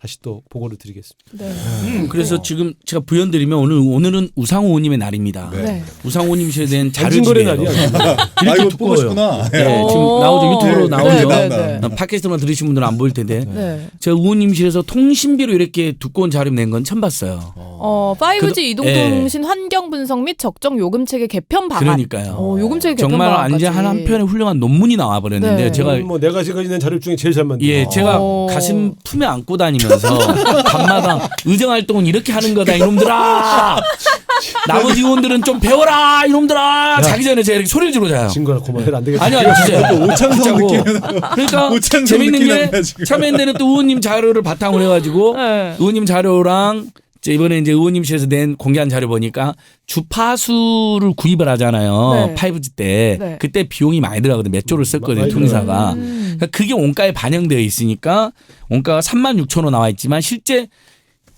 다시 또 보고를 드리겠습니다. 네. 그래서 지금 제가 부연드리면 오늘은 우상호 의원님의 날입니다. 네. 네. 우상호 의원님에 대한 안진걸의 자료집이에요. 날이야. 아 이렇게 이거 보고 두꺼워요. 싶구나. 네, 오. 지금 나오죠. 유튜브로 네, 나오죠. 네, 네, 네. 팟캐스트만 들으신 분들은 안 보일 텐데 네. 제가 의원님실에서 통신비로 이렇게 두꺼운 자료 낸 건 처음 봤어요. 5G 그도- 이동통신 환경 분석 및 적정 요금 체계 개편 방안. 그러니까요. 요금 체계 개편 정말 방안까지. 완전 한 편의 훌륭한 논문이 나와 버렸는데 네. 제가 뭐 내가 지금까지 낸 자료 중에 제일 잘 만든. 예, 제가 오. 가슴 품에 안고 다니면서 밤마다 의정 활동은 이렇게 하는 거다 이놈들아. 나머지 의원들은 좀 배워라 이놈들아. 자기 전에 제가 이렇게 소리를 지르고 자요. 친구라 그만해라 안 되겠다. 아니요, 진짜 오창성 느낌. 그러니까 오창성 재밌는 느낌 게 난다, 지금. 처음에 데는 또 의원님 자료를 바탕으로 해가지고 네. 의원님 자료랑 이번에 이제 의원님실에서 낸 공개한 자료 보니까 주파수를 구입을 하잖아요. 네. 5G 때 네. 그때 비용이 많이 들어가거든요. 몇 조를 썼거든요. 많이 통사가. 음. 그러니까 그게 원가에 반영되어 있으니까 원가가 36,000원 나와 있지만 실제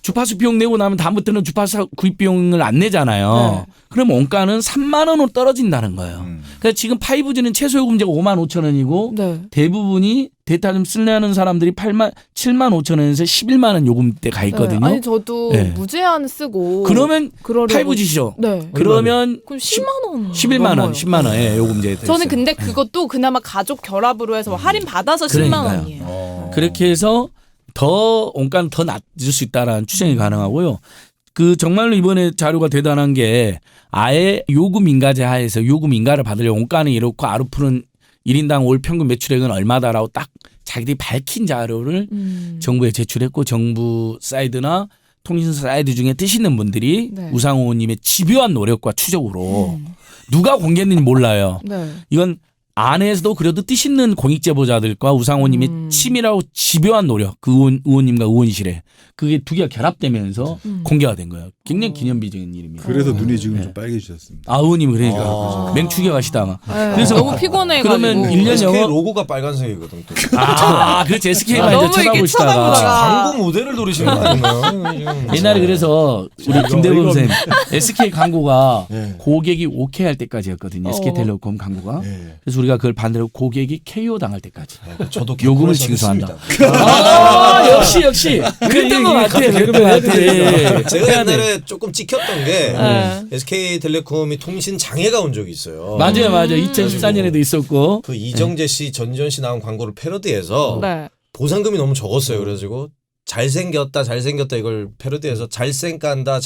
주파수 비용 내고 나면 다음부터는 주파수 구입 비용을 안 내잖아요. 네. 그럼 원가는 3만 원으로 떨어진다는 거예요. 그러니까 지금 5G는 최소 요금제가 5만 5천 원이고 네. 대부분이 데이터 좀 쓰려는 사람들이 7만 5천 원에서 11만 원 요금대 가 있거든요. 네. 아니 저도 네. 무제한 쓰고 그러면 그러려고 5G시죠. 네. 그러면 그럼 10만 원. 11만 원, 넘어요. 10만 원 예, 요금제. 저는 근데 그것도 그나마 가족 결합으로 해서 할인 받아서 10만 그러니까요. 원이에요. 그렇게 해서 더 원가는 더 낮을 수 있다라는 추정이 가능하고요. 그 정말로 이번에 자료가 대단한 게 아예 요금 인가제 하에서 요금 인가를 받으려 원가는 이렇고 아르푸는 1인당 올 평균 매출액은 얼마다라고 딱 자기들이 밝힌 자료를 정부에 제출했고 정부 사이드나 통신사 사이드 중에 뜻 있는 분들이 네. 우상호 의원님의 집요한 노력과 추적으로 누가 공개했는지 몰라요. 네. 이건 안에서도 그래도 뜻 있는 공익제보자들과 우상호님의 치밀하고 집요한 노력 그 의원님과 의원실에 그게 두 개가 결합되면서 공개가 된 거예요. 굉장히 기념비적인 일입니다. 그래서 눈이 지금 좀 빨개지셨습니다. 아 의원님이 그러니까 맹추격하시다가 네. 그래서 너무 피곤해 그러면 가지고. 1년 SK 영어 로고가 빨간색이거든. 또. 그렇지 SK만 아, 이제 너무 이렇게 쳐다보시다가 쳐다보다가. 광고 모델을 노리시는 거 아닌가요? 옛날에 그래서 우리 김대범 선생님 SK 광고가 네. 고객이 오케이 할 때까지였거든요. 어. SK텔레콤 광고가. 네. 그래서 우리가 그걸 반대로 고객이 KO 당할 때까지. 저도 요금을 개콘에서 징수한다. 했습니다. 역시 그랬던 것 같아. 그랬던 것 같아. 제가 해야 돼. 옛날에 조금 찍혔던 게 네. SK텔레콤이 통신 장애가 온 적이 있어요. 맞아요. 2014년에도 있었고. 그 이정재 씨, 전지현 씨 나온 광고를 패러디해서 네. 보상금이 너무 적었어요. 그래가지고 잘생겼다 이걸 패러디해서 잘생간다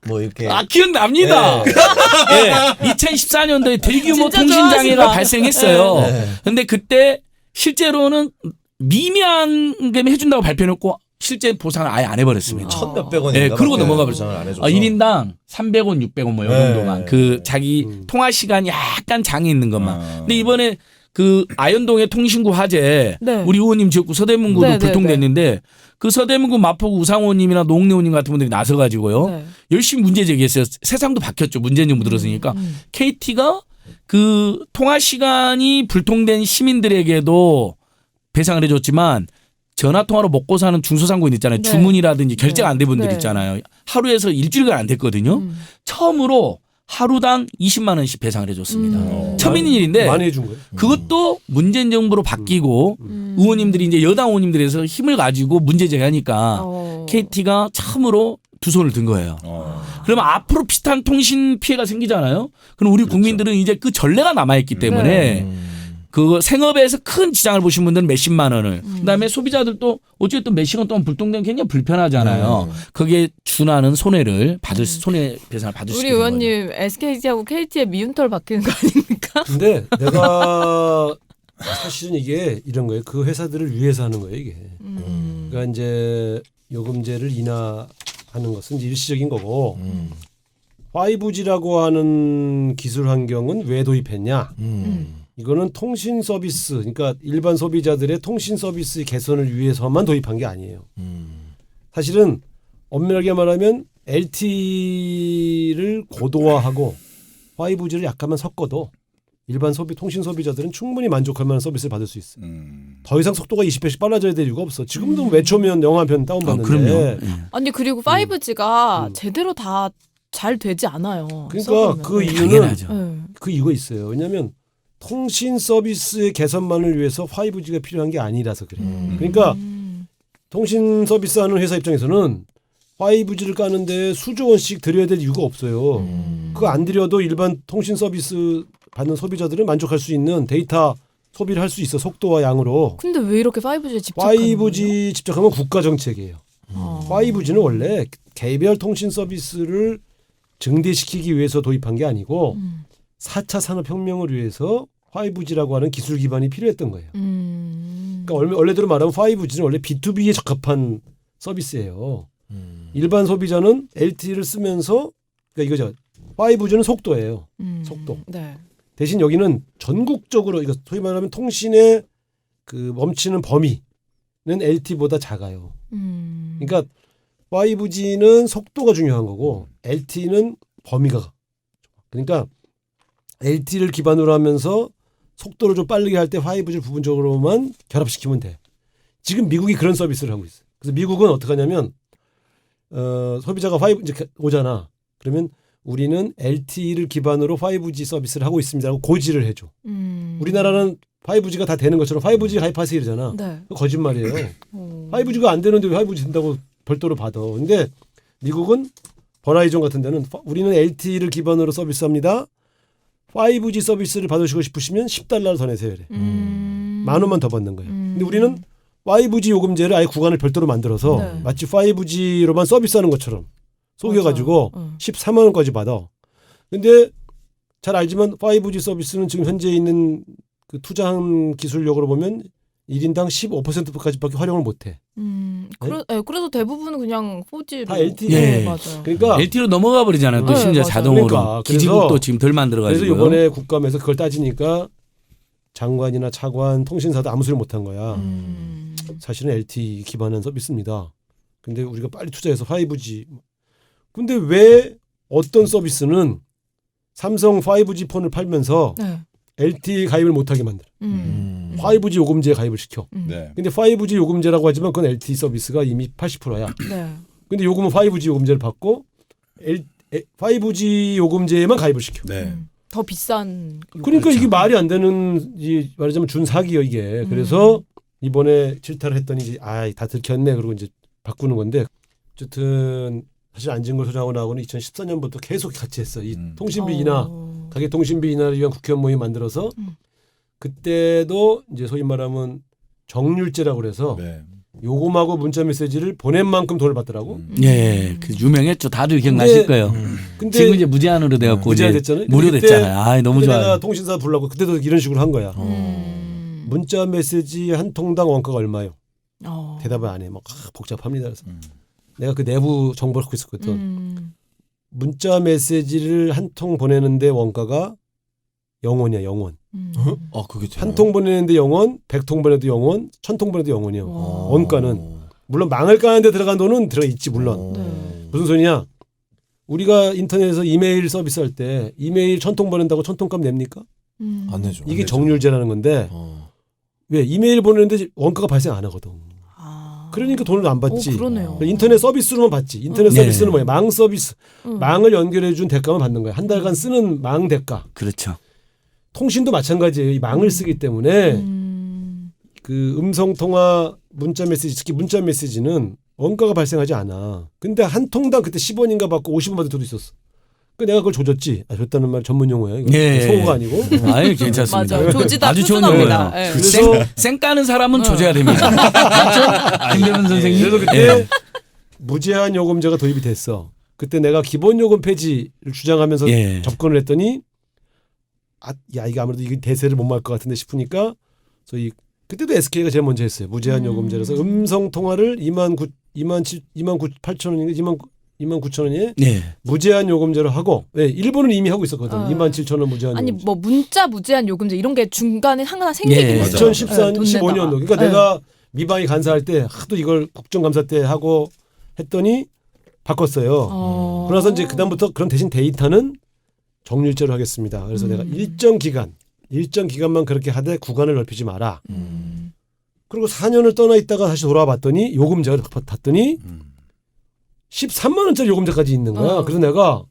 뭐 이렇게 기억납니다. 예. 2014년도에 대규모 진짜 통신 장애가 좋아하신다. 발생했어요. 네. 근데 그때 실제로는 미미한 금액 해준다고 발표했고 실제 보상을 아예 안 해버렸습니다. 1,몇백 원인가 네, 그러고 밖에 넘어가 보상을 안 해줘서 1인당 300원, 600원 뭐 이 네. 정도만 그 자기 통화 시간이 약간 장애 있는 것만. 아. 근데 이번에 그 아현동의 통신구 화재 네. 우리 의원님 지역구 서대문구도 네, 네, 불통됐는데 그 서대문구 마포구 우상호님이나 노웅래 의원님 같은 분들이 나서가지고요. 네. 열심히 문제 제기했어요. 세상도 바뀌었죠. 문재인 정부 들어서니까 KT가 그 통화 시간이 불통된 시민들에게도 배상을 해줬지만 전화 통화로 먹고 사는 중소상공인 있잖아요. 네. 주문이라든지 결제가 네. 안 된 분들 네. 있잖아요. 하루에서 일주일간 안 됐거든요. 처음으로 하루당 20만 원씩 배상을 해줬습니다. 처음 있는 일인데 많이 해준 거예요. 그것도 문재인 정부로 바뀌고 의원님들이 이제 여당 의원님들에서 힘을 가지고 문제 제기하니까 KT가 처음으로 두 손을 든 거예요. 그러면 앞으로 비슷한 통신 피해가 생기잖아요. 그럼 우리 국민들은 이제 그 전례가 남아있기 때문에 그 생업에서 큰 지장을 보신 분들은 몇십만 원을 그다음에 소비자들도 어쨌든 몇 시간 동안 불통되면 굉장히 불편하잖아요. 거기에 준하는 손해를 받을 손해배상을 받을 수 우리 있는 거죠. 의원님 SK하고 KT의 미운털 바뀌는 거 아닙니까? 근데 내가 사실은 이게 이런 거예요. 그 회사들을 위해서 하는 거예요, 이게. 그러니까 이제 요금제를 인하하는 것은 이제 일시적인 거고 5G라고 하는 기술 환경은 왜 도입했냐? 이거는 통신 서비스, 그러니까 일반 소비자들의 통신 서비스 개선을 위해서만 도입한 게 아니에요. 사실은 엄밀하게 말하면 LTE를 고도화하고 5G를 약간만 섞어도 일반 통신 소비자들은 충분히 만족할 만한 서비스를 받을 수 있어요. 더 이상 속도가 20배씩 빨라져야 될 이유가 없어. 지금도 외초면 영화 한 편 다운받는데. 그럼요. 아니 그리고 5G가 제대로 다 잘 되지 않아요. 그러니까 써보면. 그 이유는 당연하죠. 네. 그 이유가 있어요. 왜냐하면 통신 서비스의 개선만을 위해서 5G가 필요한 게 아니라서 그래요. 그러니까 통신 서비스 하는 회사 입장에서는 5G를 까는데 수조 원씩 들여야 될 이유가 없어요. 그거 안 들여도 일반 통신 서비스 받는 소비자들은 만족할 수 있는 데이터 소비를 할 수 있어. 속도와 양으로. 근데 왜 이렇게 5G에 집착하는 5G 집착하면 국가 정책이에요. 거예요? 5G는 원래 개별 통신 서비스를 증대시키기 위해서 도입한 게 아니고 4차 산업혁명을 위해서 5G라고 하는 기술 기반이 필요했던 거예요. 그러니까 원래대로 말하면 5G는 원래 B2B에 적합한 서비스예요. 일반 소비자는 LTE를 쓰면서 그러니까 이거죠. 5G는 속도예요. 속도. 네. 대신 여기는 전국적으로 이거 소위 말하면 통신의 그 멈추는 범위는 LTE보다 작아요. 그러니까 5G는 속도가 중요한 거고 LTE는 범위가. 그러니까 LTE를 기반으로 하면서 속도를 좀 빠르게 할 때 5G를 부분적으로만 결합시키면 돼. 지금 미국이 그런 서비스를 하고 있어요. 그래서 미국은 어떻게 하냐면 소비자가 5G 오잖아. 그러면 우리는 LTE를 기반으로 5G 서비스를 하고 있습니다라고 고지를 해줘. 우리나라는 5G가 다 되는 것처럼 5G 가입하세요 이러잖아. 네. 그거 거짓말이에요. 5G가 안 되는데 왜 5G 된다고 별도로 받아. 근데 미국은 버라이전 같은 데는 우리는 LTE를 기반으로 서비스합니다. 5G 서비스를 받으시고 싶으시면 $10더 내세요. 이래. 10,000원만 더 받는 거예요. 근데 우리는 5G 요금제를 아예 구간을 별도로 만들어서 네. 마치 5G로만 서비스하는 것처럼 속여가지고 맞아요. 13만 원까지 받아. 근데 잘 알지만 5G 서비스는 지금 현재 있는 그 투자한 기술력으로 보면 1인당 15%까지밖에 활용을 못해. 그래서 대부분 그냥 4G로. 다 LTE. 네, 예. 맞아요. 그러니까 LTE로 넘어가 버리잖아요. 또 네, 심지어 맞아요. 자동으로. 그러니까. 그래서- 기지국도 지금 덜 만들어가지고요. 그래서 이번에 국감에서 그걸 따지니까 장관이나 차관, 통신사도 아무 소리 못한 거야. 사실은 LTE 기반한 서비스입니다. 근데 우리가 빨리 투자해서 5G. 근데 왜 어떤 서비스는 삼성 5G 폰을 팔면서 네. LTE 가입을 못하게 만들어. 5G 요금제에 가입을 시켜. 네. 근데 5G 요금제라고 하지만 그건 LTE 서비스가 이미 80%야. 네. 근데 요금은 5G 요금제를 받고 5G 요금제에만 가입을 시켜. 네. 더 비싼. 그러니까 이게 말이 안 되는 말하자면 준사기요 이게. 그래서 이번에 질타를 했더니 이제 다 들켰네. 그러고 이제 바꾸는 건데 어쨌든 사실 안진걸 소장하고 나하고는 2014년부터 계속 같이 했어. 이 통신비 인하, 가계 통신비 인하를 위한 국회의원 모임 만들어서 그때도 이제 소위 말하면 정률제라고 그래서 네. 요금하고 문자 메시지를 보낸 만큼 돈을 받더라고. 예, 그 유명했죠. 다들 기억나실 거예요. 근데 지금 이제 무제한으로 돼갖고 무제한 이제 됐잖아요. 무료 그때- 됐잖아요. 아, 너무 근데 좋아요. 내가 통신사 불러고 그때도 이런 식으로 한 거야. 문자 메시지 한 통당 원가가 얼마요? 대답을 안 해. 막 복잡합니다. 그래서 내가 그 내부 정보를 갖고 있었거든. 문자 메시지를 한 통 보내는데 원가가 0원이야. 0원. 그게 한 통 보내는데 0원, 100통 보내도 0원, 1000통 보내도 0원이요. 원가는. 물론 망을 까는데 들어간 돈은 들어가 있지 물론. 네. 무슨 소리냐? 우리가 인터넷에서 이메일 서비스 할 때 이메일 1000통 보낸다고 1000통 값 냅니까? 안 내죠. 이게 정률제라는 건데 왜 이메일 보내는데 원가가 발생 안 하거든. 그러니까 돈을 안 받지. 그러네요. 인터넷 서비스로만 받지. 인터넷 네. 서비스는 뭐야? 망 서비스. 망을 연결해 준 대가만 받는 거야. 한 달간 쓰는 망 대가. 그렇죠. 통신도 마찬가지예요. 이 망을 쓰기 때문에 그 음성 통화 문자 메시지 특히 문자 메시지는 원가가 발생하지 않아. 근데 한 통당 그때 10원인가 받고 50원 받을 때도 있었어. 그 내가 그걸 줘줬지. 줬다는 말 전문 용어예요. 이거 예. 소고가 아니고. 아유, 괜찮습니다. 맞아요. 조지다 아주 좋은 투순합니다. 용어예요. 예. 그래서 쌩 까는 사람은 조져야 됩니다. 그렇죠? 김대문 선생님. 그래서 그때 예. 무제한 요금제가 도입이 됐어. 그때 내가 기본 요금 폐지를 주장하면서 예. 접근을 했더니 이게 아무래도 이게 대세를 못 말 것 같은데 싶으니까 저희 그때도 SK가 제일 먼저 했어요. 무제한 요금제라서 음성 통화를 28,000원인가 29,000원에 예. 무제한 요금제로 하고 일본은 이미 하고 있었거든. 27,000원 무제한 아니 요금제. 뭐 문자 무제한 요금제 이런 게 중간에 하나 생기긴 예. 했죠. 2014년, 돈 15년도. 내다가. 그러니까 내가 미방이 간사할 때 하도 이걸 국정감사 때 하고 했더니 바꿨어요. 그러나서 이제 그다음부터 그럼 대신 데이터는 정률제로 하겠습니다. 그래서 내가 일정 기간만 그렇게 하되 구간을 넓히지 마라. 그리고 4년을 떠나 있다가 다시 돌아와 봤더니 요금제가 봤더니 13만 원짜리 요금제까지 있는 거야. 그래서 내가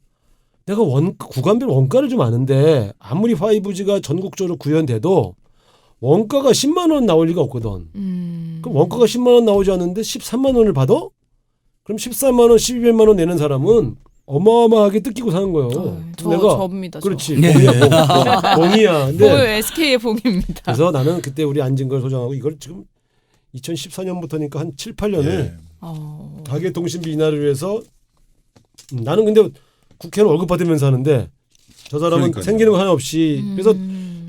구간별 원가를 좀 아는데 아무리 5G가 전국적으로 구현돼도 원가가 10만 원 나올 리가 없거든. 그럼 원가가 10만 원 나오지 않는데 13만 원을 받아? 그럼 13만 원, 1200만 원 내는 사람은 어마어마하게 뜯기고 사는 거예요. 저입니다. 그렇지. 네. 봉이야. 근데 SK의 봉입니다. 그래서 나는 그때 우리 안진걸 소장하고 이걸 지금 2014년부터니까 한 7, 8년을 예. 가계통신비 인하를 위해서 나는 근데 국회는 월급 받으면서 하는데 저 사람은 그러니까요. 생기는 거 하나 없이 그래서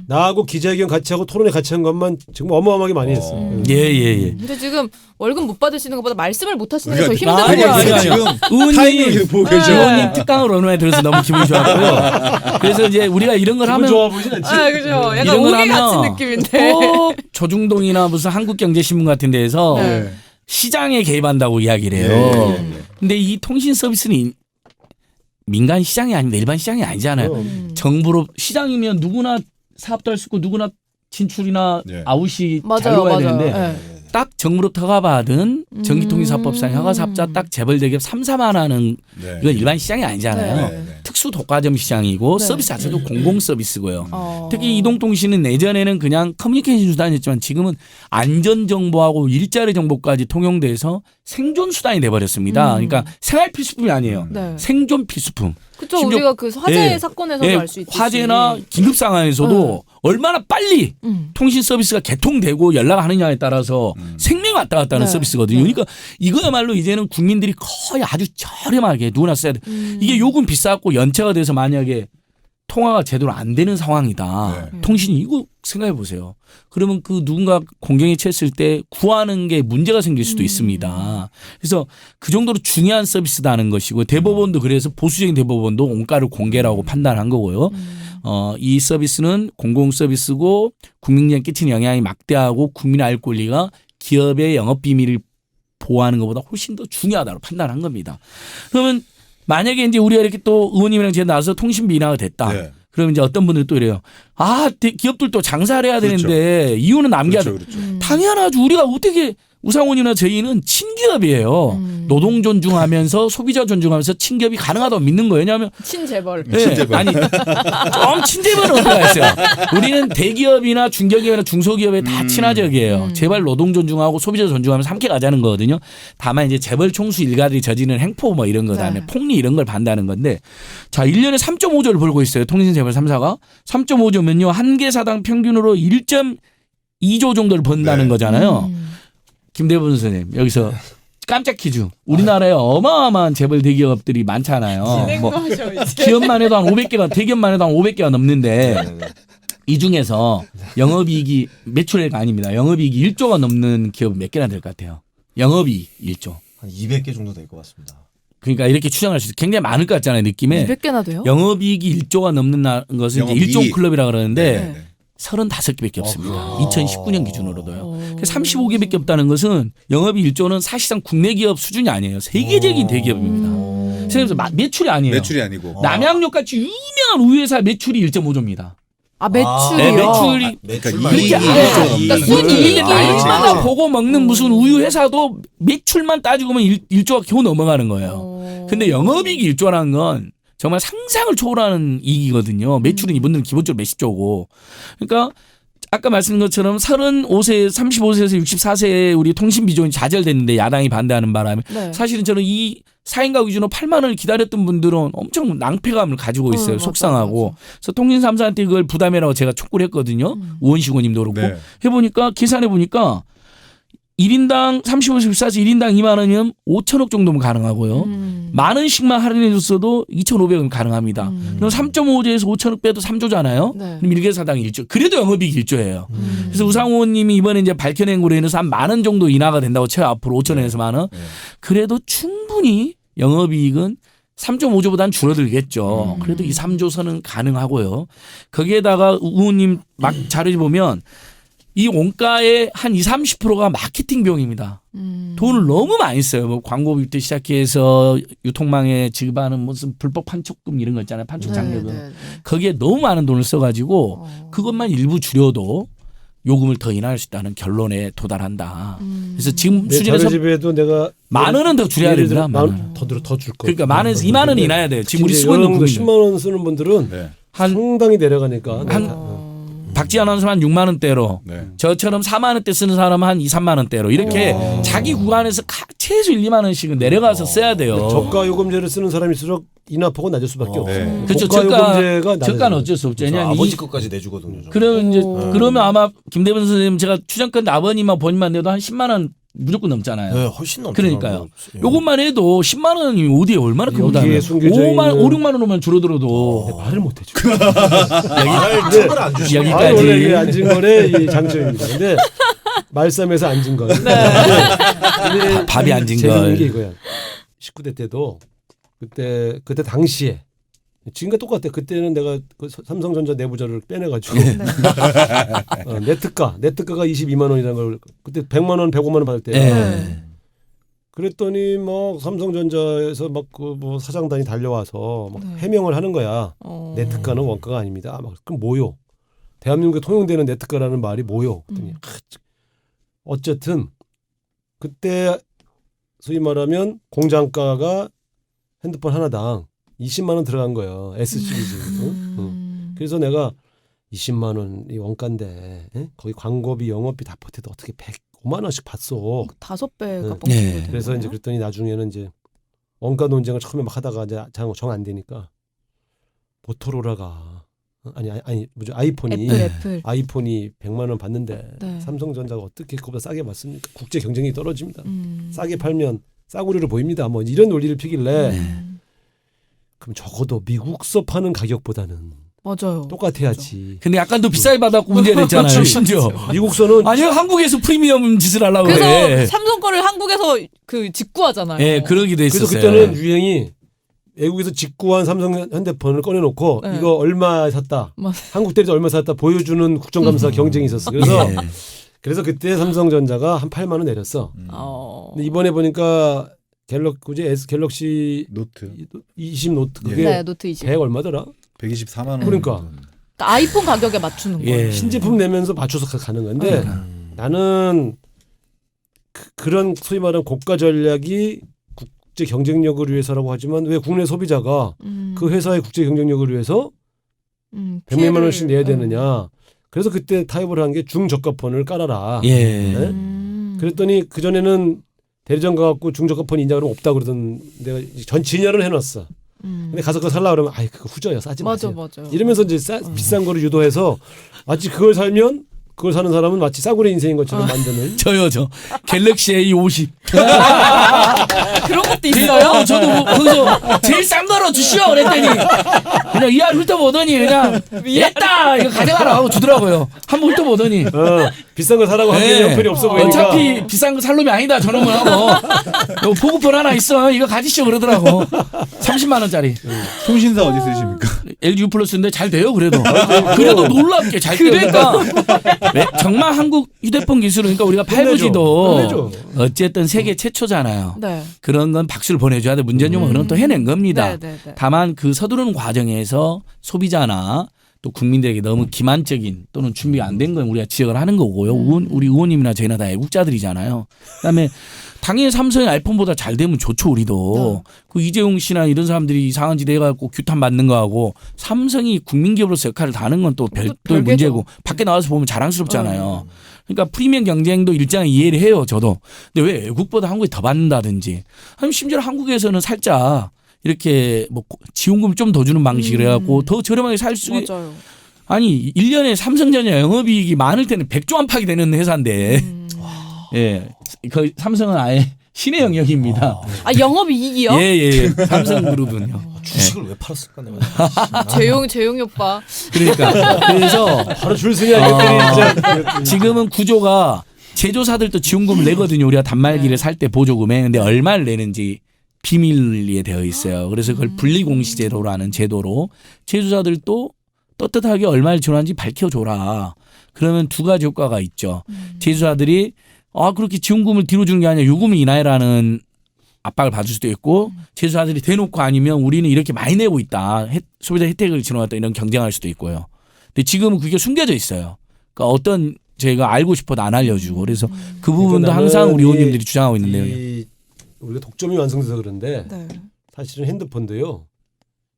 나하고 기자회견 같이 하고 토론회 같이 한 것만 정말 어마어마하게 많이 했어. 예예예. 근데 지금 월급 못 받으시는 것보다 말씀을 못 하시는 게 더 그러니까 아니, 힘든 아니, 거예요. 아니. 지금 타이밍을 계속 보고 계셔. 의원님 특강을 얼마나 들어서 너무 기분이 좋았고요. 그래서 이제 우리가 이런 걸 기분 하면 좋아 보이진 않지? 그죠. 약간 이런 걸 오기 같은 하면 느낌인데. 꼭 조중동이나 무슨 한국경제신문 같은 데에서 네. 시장에 개입한다고 이야기를 해요. 예. 근데 이 통신 서비스는 민간 시장이 아닙니다. 일반 시장이 아니잖아요. 정부로 시장이면 누구나 사업도 할 수 있고 누구나 진출이나 네. 아웃이 맞아요, 자유화해야 맞아요. 되는데 네. 딱 정부로부터 허가받은 전기통신사업법상 허가사업자 딱 재벌 대기업 3, 4만 하는 네. 이건 일반 시장이 아니잖아요. 네. 네. 특수 독과점 시장이고 네. 서비스 자체도 공공 서비스고요. 어. 특히 이동통신은 예전에는 그냥 커뮤니케이션 수단이었지만 지금은 안전정보하고 일자리 정보까지 통용돼서 생존 수단이 돼버렸습니다. 그러니까 생활 필수품이 아니에요. 네. 생존 필수품. 그쵸. 심지어- 우리가 그 화재 예. 사건에서도 예, 알 수 있듯이. 화재나 긴급 상황에서도 얼마나 빨리 통신 서비스가 개통되고 연락하느냐에 따라서 생명이 왔다 갔다 하는 네. 서비스거든요. 그러니까 이거야말로 이제는 국민들이 거의 아주 저렴하게 누구나 써야 돼. 이게 요금 비싸고 연체가 돼서 만약에 통화가 제대로 안 되는 상황이다. 네. 통신이 이거 생각해 보세요. 그러면 그 누군가 공경에 처했을 때 구하는 게 문제가 생길 수도 있습니다. 그래서 그 정도로 중요한 서비스다는 것이고 대법원도 그래서 보수적인 대법원도 원가를 공개라고 판단한 거고요. 이 서비스는 공공 서비스고 국민에 끼치는 영향이 막대하고 국민의 알 권리가 기업의 영업 비밀을 보호하는 것보다 훨씬 더 중요하다고 판단한 겁니다. 그러면 만약에 이제 우리가 이렇게 또 의원님이랑 제가 나와서 통신비 인하가 됐다. 네. 그러면 이제 어떤 분들 또 이래요. 기업들도 장사를 해야 그렇죠. 되는데 이유는 남겨야 돼. 그렇죠. 당연하죠. 우리가 어떻게 우상원이나 저희는 친기업이에요. 노동 존중하면서 소비자 존중하면서 친기업이 가능하다고 믿는 거예요. 왜냐하면 친재벌. 아니 좀 친재벌은 어디가 있어요. 우리는 대기업이나 중견기업이나 중소기업에 다 친화적이에요. 제발 노동 존중하고 소비자 존중하면서 함께 가자는 거거든요. 다만 이제 재벌 총수 일가들이 저지르는 행포 뭐 이런 거 다음에 네. 폭리 이런 걸 반대하는 건데 자 1년에 3.5조를 벌고 있어요. 통신 재벌 3사가 3.5조면요 한 개 사당 평균으로 1.2조 정도를 번다는 네. 거잖아요. 김대범 선생님 여기서 깜짝 퀴즈. 우리나라에 어마어마한 재벌 대기업들이 많잖아요. 뭐 하셔 이제. 기업만 해도 한 500개가 대기업만 해도 한 500개가 넘는데 이 중에서 영업이익이 매출액가 아닙니다. 영업이익이 1조가 넘는 기업은 몇 개나 될 것 같아요. 영업이익 1조. 한 200개 정도 될 것 같습니다. 그러니까 이렇게 추정할 수 있어요. 굉장히 많을 것 같잖아요. 느낌에. 200개나 돼요? 영업이익이 1조가 넘는 것은 이제 영업이익. 1조 클럽이라 그러는데 네. 35개밖에 없습니다. 2019년 기준으로도요. 어. 35개밖에 없다는 것은 영업이 1조는 사실상 국내 기업 수준이 아니에요. 세계적인 대기업입니다. 생각해보세요. 매출이 아니에요. 매출이 아니고. 남양육 같이 유명한 우유회사 매출이 1.5조입니다. 아 매출이요? 네, 매출이 매출만 그렇게 안 네. 해요. 그러니까 순이익이 날마다 그렇죠. 보고 먹는 무슨 우유 회사도 매출만 따지고 보면 1조가 겨우 넘어가는 거예요. 근데 영업이익이 1조라는 건 정말 상상을 초월하는 이익이거든요. 매출은 이분들은 기본적으로 몇십 조고. 그러니까 아까 말씀드린 것처럼 35세에서 64세에 우리 통신 비전이 좌절됐는데 야당이 반대하는 바람에 네. 사실은 저는 이 4인 가구 기준으로 8만 원을 기다렸던 분들은 엄청 낭패감을 가지고 있어요. 맞아, 속상하고. 맞아. 그래서 통신 3사한테 그걸 부담해라고 제가 촉구를 했거든요. 우원식 의원님도 그렇고. 네. 해보니까 계산해 보니까 1인당 35에서 64세 1인당 2만 원이면 5천억 정도면 가능하고요. 만 원씩만 할인해 줬어도 2,500원 가능합니다. 그럼 3.5조에서 5천억 빼도 3조잖아요. 네. 그럼 1개사당 1조. 그래도 영업이익 1조예요. 그래서 우상호 의원님이 이번에 이제 밝혀낸 거로 인해서 한 만 원 정도 인하가 된다고 쳐요. 앞으로 5천원에서 만 원. 네. 그래도 충분히 영업이익은 3.5조보다는 줄어들겠죠. 그래도 이 3조 선은 가능하고요. 거기에다가 의원님 막 자료 보면 이 원가의 한 20, 30%가 마케팅 비용입니다. 돈을 너무 많이 써요. 뭐 광고비부터 시작해서 유통망에 지급하는 무슨 불법 판촉금 이런 거 있잖아요. 판촉 장려금. 네, 네, 네. 거기에 너무 많은 돈을 써가지고 그것만 일부 줄여도 요금을 더 인하할 수 있다는 결론에 도달한다. 그래서 지금 내 수준에서 자료 집에도 내가 만 원은 더 줄여야 예를 들어 됩니다. 만 원. 더줄 거. 그러니까 만 원에서 2만 원 인하해야 돼요. 지금 우리 쓰고 있는 거 국민 10만 원 쓰는 분들은 한 상당히 내려가니까. 한 박지 아나운서 한 6만 원대로 네. 저처럼 4만 원대 쓰는 사람은 한 2, 3만 원대로 이렇게 자기 구간에서 최소 1, 2만 원씩은 내려가서 써야 돼요. 저가 요금제를 쓰는 사람일수록 인하폭은 낮을 수밖에 없어요. 네. 그렇죠. 고가 요금제가 저가는 어쩔 수 없죠. 왜냐하면 아버지 것까지 내주거든요. 저는. 그러면 이제 그러면 아마 김대범 선생님 제가 추정컨대 아버님만 본인만 내도 한 10만 원 무조건 넘잖아요. 네, 훨씬 넘죠. 그러니까요. 요것만 해도 10만 원이 어디에 얼마나 큰 여기에 거다. 숨겨져 5만 있는- 5, 6만 원으로만 줄어들어도 말을 못해 지금. 말할 틈을 안 주시고. 여기- 아, 원래 이게 앉은 거래 이 장점입니다. 근데 말싸움에서 앉은 거. 근데 밥이 앉은 재밌는 걸. 게 이거야. 19대 때도 그때 당시에 지금과 똑같아. 그때는 내가 그 삼성전자 내부자를 빼내가지고 네트가가 22만 원이라는 걸 그때 100만 원, 105만 원 받을 때. 예. 그랬더니 뭐 삼성전자에서 막 그 뭐 사장단이 달려와서 막 네. 해명을 하는 거야. 네트가는 원가가 아닙니다. 막 그럼 뭐요? 대한민국에 통용되는 네트가라는 말이 뭐요? 그랬더니 어쨌든 그때 소위 말하면 공장가가 핸드폰 하나당 20만 원 들어간 거예요. S 시리즈. 응? 그래서 내가 20만 원이 원가인데 거기 광고비, 영업비 다 포함해도 어떻게 105만 원씩 받소? 5배가 네. 그래서 이제 그랬더니 나중에는 이제 원가 논쟁을 처음에 막 하다가 이제 정 안 되니까 모토로라가 아니 뭐죠 아이폰이 애플. 아이폰이 100만 원 받는데 네. 삼성전자가 어떻게 그보다 싸게 받습니까? 국제 경쟁이 떨어집니다. 음. 싸게 팔면 싸구려로 보입니다. 뭐 이런 논리를 피길래 그럼 적어도 미국서 파는 가격보다는 맞아요. 똑같아야지. 근데 약간 더 비싸게 받았고 문제가 됐잖아요. 그렇지. 심지어. 미국서는 아니요, 한국에서 프리미엄 짓을 하려고 그래서 그래. 삼성 거를 한국에서 그 직구하잖아요. 예, 그러기도 그래서 했었어요. 그때는 유행이 외국에서 직구한 삼성 핸드폰을 꺼내놓고 네. 이거 얼마 샀다. 맞아요. 한국 대리점 얼마 샀다 보여주는 국정감사 경쟁이 있었어. 그래서 예. 그래서 그때 삼성전자가 한 8만 원 내렸어. 근데 이번에 보니까 갤럭시 노트 20 노트 그게 네, 노트 20. 100 얼마더라? 124만 원. 그러니까. 그러니까 아이폰 가격에 맞추는 예. 거예요. 신제품 내면서 맞춰서 가는 건데 나는 그런 소위 말하는 고가 전략이 국제 경쟁력을 위해서라고 하지만 왜 국내 소비자가 그 회사의 국제 경쟁력을 위해서 100만 원씩 내야 되느냐. 그래서 그때 타협을 한 게 중저가폰을 깔아라. 예. 네? 그랬더니 그전에는 대리점 가갖고 중저가폰 인정은 없다 그러던 내가 전 진열을 해놨어. 근데 가서 그거 살라 그러면 아이 그거 후져요 싸지 맞아, 마세요. 맞아. 이러면서 이제 비싼 거를 유도해서 마치 그걸 살면 그걸 사는 사람은 마치 싸구려 인생인 것처럼 만드는. 저 갤럭시 A50. 그런 것도 있어요? 저도 뭐 거기서 제일 싼 거로 주시오 그랬더니 그냥 이하 훑어보더니 그냥 했다 이거 가져가라 하고 주더라고요. 한번 훑어보더니 비싼 거 사라고 하기엔 네. 형편이 없어 보이니까. 어차피 비싼 거 살 놈이 아니다 저놈은 하고 요 보급폰 하나 있어 이거 가지시오 그러더라고. 30만 원짜리. 통신사 어디 쓰십니까? LG U 플러스인데 잘 돼요 그래도. 그래도 놀랍게 잘 되니까. 네, 정말 한국 휴대폰 기술은 그러니까 우리가 5G도 끝내죠. 어쨌든 세계 최초잖아요. 네. 그런 건 박수를 보내줘야 돼. 문제는 그런 건 또 해낸 겁니다. 네, 네, 네. 다만 그 서두르는 과정에서 소비자나 또 국민들에게 너무 기만적인 또는 준비가 안 된 건 우리가 지적을 하는 거고요. 우리 의원님이나 저희나 다 애국자들이잖아요. 그다음에 당연히 삼성이 아이폰보다 잘 되면 좋죠 우리도. 그 이재용 씨나 이런 사람들이 이상한 짓 해갖고 규탄 받는 거하고 삼성이 국민기업으로서 역할을 다하는 건 또 별도의 별개죠. 문제고 밖에 나와서 보면 자랑스럽잖아요. 그러니까 프리미엄 경쟁도 일정히 이해를 해요 저도. 근데 왜 외국보다 한국이 더 받는다든지 아니면 심지어 한국에서는 살짝 이렇게 뭐 지원금 좀 더 주는 방식으로 해갖고 더 저렴하게 살 수 맞아요. 아니 1년에 삼성전자 영업이익이 많을 때는 100조 안팎이 되는 회사인데 예, 그 삼성은 아예 신의 영역입니다. 아, 영업이익이요? 예예 삼성그룹은요. 주식을 왜 팔았을까 내가. 재용이 오빠. 그러니까 그래서 바로 줄서야 이것들이 지금은 구조가 제조사들도 지원금을 내거든요. 우리가 단말기를 살 때 보조금에 근데 얼마를 내는지 비밀리에 되어 있어요. 그래서 그걸 분리공시제도라는 제도로 제조사들도 떳떳하게 얼마를 지원하는지 밝혀줘라. 그러면 두 가지 효과가 있죠. 제조사들이 그렇게 지원금을 뒤로 주는 게 아니라 요금을 인하해라는 압박을 받을 수도 있고 제조사들이 대놓고 아니면 우리는 이렇게 많이 내고 있다. 소비자 혜택을 지원하다 이런 경쟁할 수도 있고요. 근데 지금은 그게 숨겨져 있어요. 그러니까 어떤 저희가 알고 싶어도 안 알려주고 그래서 그 부분도 항상 우리 의원님들이 주장하고 있는데요. 우리가 독점이 완성돼서 그런데 네. 사실은 핸드폰도요.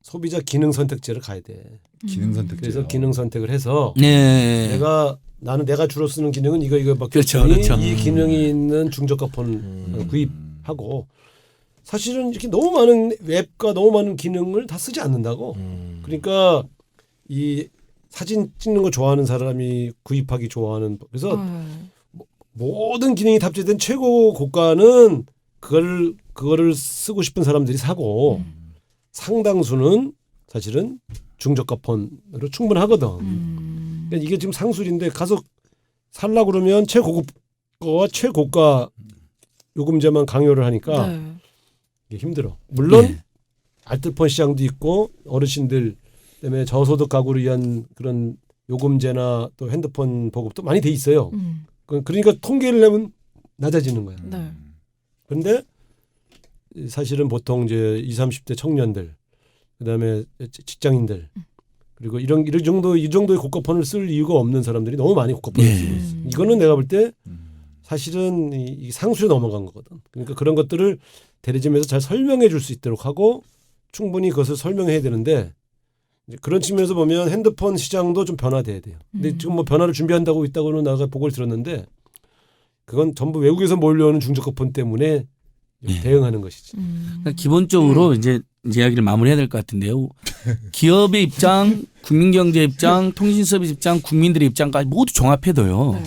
소비자 기능 선택제를 가야 돼. 기능 선택제. 그래서 기능 선택을 해서 네. 내가 주로 쓰는 기능은 이거밖에 그렇죠, 없으니 그렇죠. 이 기능이 있는 중저가 폰 구입하고 사실은 이렇게 너무 많은 웹과 너무 많은 기능을 다 쓰지 않는다고. 그러니까 이 사진 찍는 거 좋아하는 사람이 구입하기 좋아하는 그래서 모든 기능이 탑재된 최고 고가는 그거를 쓰고 싶은 사람들이 사고 상당수는 사실은 중저가 폰으로 충분하거든. 그러니까 이게 지금 상술인데 가서 살라고 그러면 최고급 거와 최고가 요금제만 강요를 하니까 네. 이게 힘들어. 물론 네. 알뜰폰 시장도 있고 어르신들 때문에 저소득 가구를 위한 그런 요금제나 또 핸드폰 보급도 많이 돼 있어요. 그러니까 통계를 내면 낮아지는 거야. 네. 그런데 사실은 보통 이제 20, 30대 청년들, 그다음에 직장인들, 그리고 이 정도의 고가폰을 쓸 이유가 없는 사람들이 너무 많이 고가폰을 예. 쓰고 있어. 이거는 내가 볼 때 사실은 이 상술에 넘어간 거거든. 그러니까 그런 것들을 대리점에서 잘 설명해 줄 수 있도록 하고 충분히 그것을 설명해야 되는데 이제 그런 측면에서 보면 핸드폰 시장도 좀 변화돼야 돼요. 근데 지금 뭐 변화를 준비한다고 있다고는 내가 보고를 들었는데 그건 전부 외국에서 몰려오는 중저가 폰 때문에 예. 대응하는 것이지. 그러니까 기본적으로 이제 이야기를 마무리해야 될 것 같은데요. 기업의 입장, 국민경제 입장, 통신서비스 입장, 국민들의 입장까지 모두 종합해도요. 네.